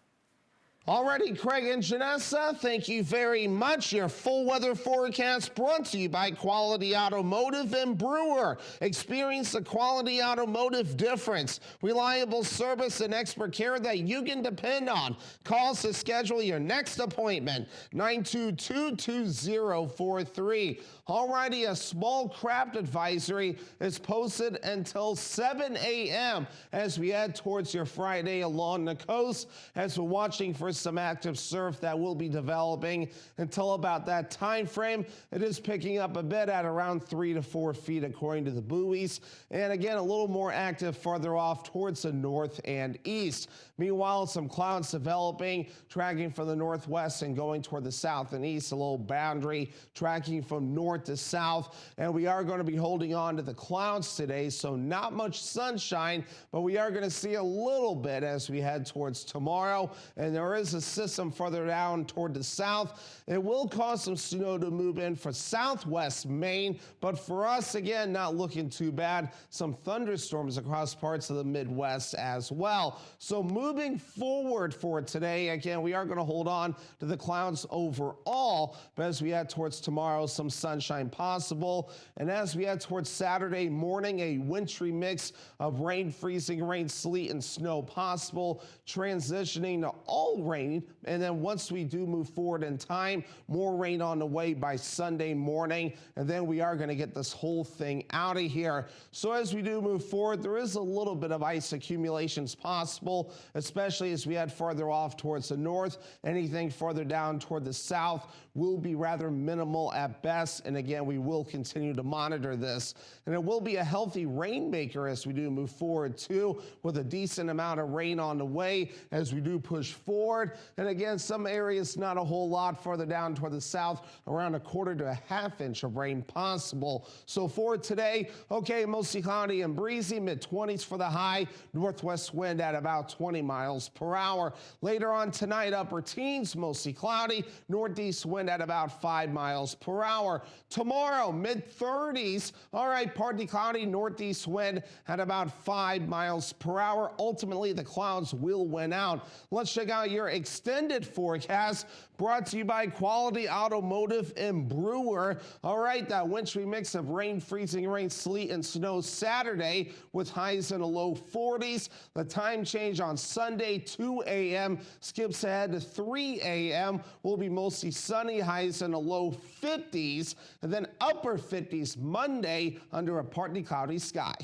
Alrighty, Craig and Janessa, thank you very much. Your full weather forecast brought to you by Quality Automotive and Brewer. Experience the Quality Automotive difference. Reliable service and expert care that you can depend on. Call us to schedule your next appointment, 922-2043. Alrighty, a small craft advisory is posted until 7 a.m. as we head towards your Friday along the coast, as we're watching for some active surf that will be developing until about that time frame. It is picking up a bit at around 3 to 4 feet according to the buoys, and again a little more active farther off towards the north and east. Meanwhile, some clouds developing, tracking from the northwest and going toward the south and east, a little boundary tracking from north to south, and we are going to be holding on to the clouds today, so not much sunshine, but we are going to see a little bit as we head towards tomorrow, and there is a system further down toward the south. It will cause some snow to move in for southwest Maine, but for us, again, not looking too bad. Some thunderstorms across parts of the Midwest as well. So moving forward for today, again, we are going to hold on to the clouds overall, but as we head towards tomorrow, some sunshine possible. And as we head towards Saturday morning, a wintry mix of rain, freezing rain, sleet, and snow possible, transitioning to all rain. And then once we do move forward in time, more rain on the way by Sunday morning. And then we are going to get this whole thing out of here. So as we do move forward, there is a little bit of ice accumulations possible, especially as we head farther off towards the north. Anything further down toward the south will be rather minimal at best. And again, we will continue to monitor this. And it will be a healthy rainmaker as we do move forward too, with a decent amount of rain on the way as we do push forward. And again, some areas not a whole lot further down toward the south, around 1/4 to 1/2 inch of rain possible. So for today, okay, mostly cloudy and breezy, mid-20s for the high, northwest wind at about 20 miles per hour. Later on tonight, upper teens, mostly cloudy, northeast wind at about 5 miles per hour. Tomorrow, mid-30s, all right, partly cloudy, northeast wind at about 5 miles per hour. Ultimately, the clouds will win out. Let's check out your extended forecast, brought to you by Quality Automotive and Brewer. All right, that wintry mix of rain, freezing rain, sleet, and snow Saturday with highs in the low 40s. The time change on Sunday, 2 a.m. skips ahead to 3 a.m. Will be mostly sunny, highs in the low 50s, and then upper 50s Monday under a partly cloudy sky.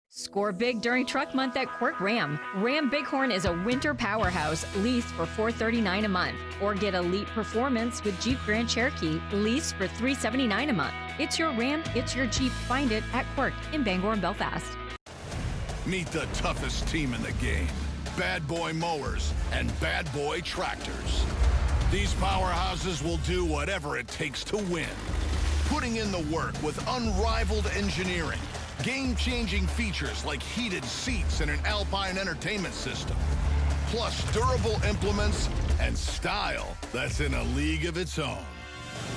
Score big during Truck Month at Quirk Ram. Ram Bighorn is a winter powerhouse, leased for $439 a month. Or get elite performance with Jeep Grand Cherokee, leased for $379 a month. It's your Ram, it's your Jeep. Find it at Quirk in Bangor and Belfast. Meet the toughest team in the game. Bad Boy Mowers and Bad Boy Tractors. These powerhouses will do whatever it takes to win. Putting in the work with unrivaled engineering, game-changing features like heated seats and an Alpine entertainment system, plus durable implements and style that's in a league of its own.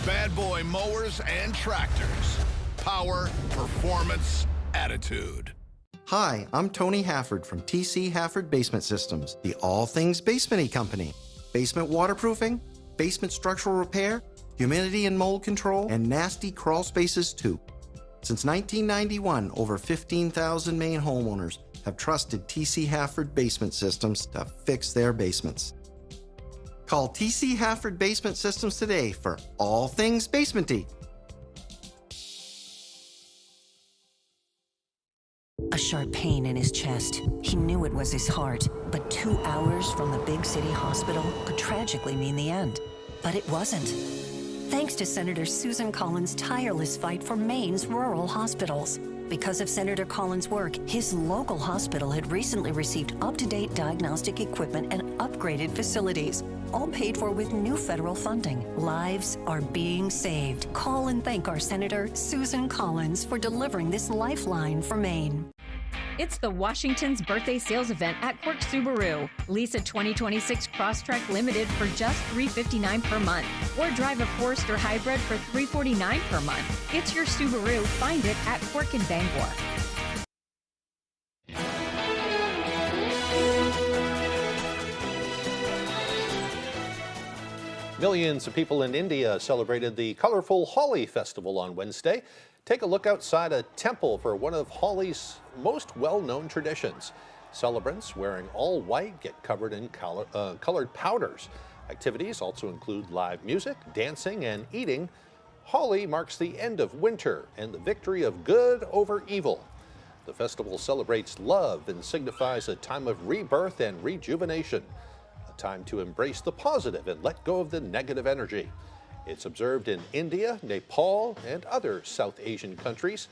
Bad Boy Mowers and Tractors. Power, performance, attitude. Hi, I'm Tony Hafford from TC Hafford Basement Systems, the all things basement-y company. Basement waterproofing, basement structural repair, humidity and mold control, and nasty crawl spaces too. Since 1991, over 15,000 Maine homeowners have trusted TC Hafford Basement Systems to fix their basements. Call TC Hafford Basement Systems today for all things basement-y. A sharp pain in his chest. He knew it was his heart, but 2 hours from the big city hospital could tragically mean the end. But it wasn't. Thanks to Senator Susan Collins' tireless fight for Maine's rural hospitals. Because of Senator Collins' work, his local hospital had recently received up-to-date diagnostic equipment and upgraded facilities, all paid for with new federal funding. Lives are being saved. Call and thank our Senator Susan Collins for delivering this lifeline for Maine. It's the Washington's birthday sales event at Quirk Subaru. Lease a 2026 Crosstrek Limited for just $359 per month, or drive a Forester Hybrid for $349 per month. It's your Subaru. Find it at Quirk in Bangor. Millions of people in India celebrated the colorful Holi festival on Wednesday. Take a look outside a temple for one of Holi's most well-known traditions. Celebrants wearing all white get covered in colored powders. Activities also include live music, dancing, and eating. Holi marks the end of winter and the victory of good over evil. The festival celebrates love and signifies a time of rebirth and rejuvenation, a time to embrace the positive and let go of the negative energy. It's observed in India, Nepal, and other South Asian countries.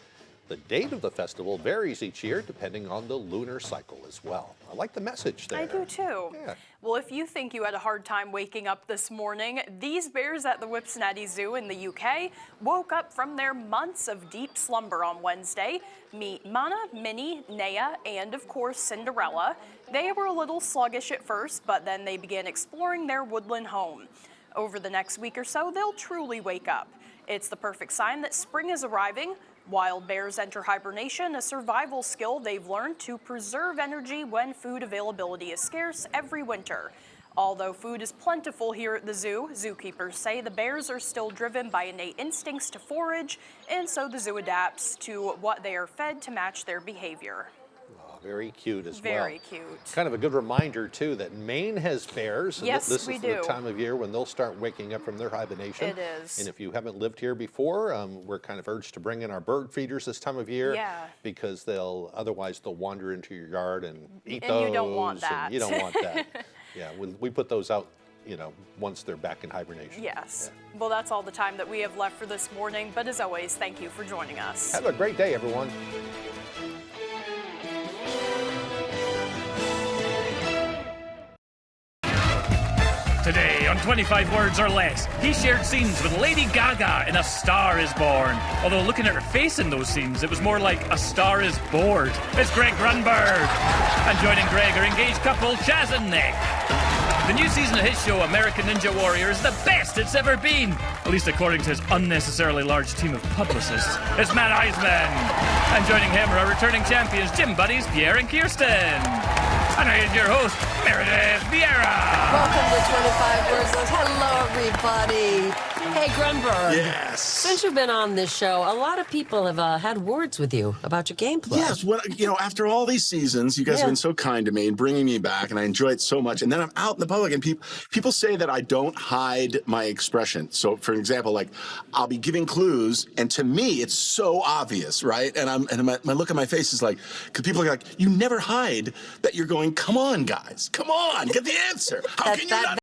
The date of the festival varies each year depending on the lunar cycle as well. I like the message there. I do too. Yeah. Well, if you think you had a hard time waking up this morning, these bears at the Whipsnade Zoo in the UK woke up from their months of deep slumber on Wednesday. Meet Mana, Minnie, Naya, and of course Cinderella. They were a little sluggish at first, but then they began exploring their woodland home. Over the next week or so, they'll truly wake up. It's the perfect sign that spring is arriving. Wild bears enter hibernation, a survival skill they've learned to preserve energy when food availability is scarce every winter. Although food is plentiful here at the zoo, zookeepers say the bears are still driven by innate instincts to forage, and so the zoo adapts to what they are fed to match their behavior. Very cute as well. Very cute. Kind of a good reminder, too, that Maine has bears. Yes, this we is do. the time of year when they'll start waking up from their hibernation. It is. And if you haven't lived here before, we're kind of urged to bring in our bird feeders this time of year. Yeah. Because otherwise they'll wander into your yard and eat And those. you don't want that. You don't want that. Yeah, we put those out, once they're back in hibernation. Yes. Yeah. Well, that's all the time that we have left for this morning. But as always, thank you for joining us. Have a great day, everyone. Today, on 25 Words or Less, he shared scenes with Lady Gaga in A Star Is Born. Although looking at her face in those scenes, it was more like A Star Is Bored. It's Greg Grunberg. And joining Greg are engaged couple Chaz and Nick. The new season of his show, American Ninja Warrior, is the best it's ever been. At least according to his unnecessarily large team of publicists. It's Matt Eisman. And joining him are our returning champions, gym buddies Pierre and Kirsten. And I am your host, Meredith Vieira. Welcome to 25 Words Less. Hello, everybody. Hey, Grunberg. Yes. Since you've been on this show, a lot of people have had words with you about your gameplay. Yes. Well, after all these seasons, you guys have been so kind to me and bringing me back, and I enjoy it so much. And then I'm out in the public, and people say that I don't hide my expression. So, for example, like I'll be giving clues, and to me, it's so obvious, right? And my look on my face is like, because people are like, you never hide that you're going, come on, guys, come on, get the answer. How can you not?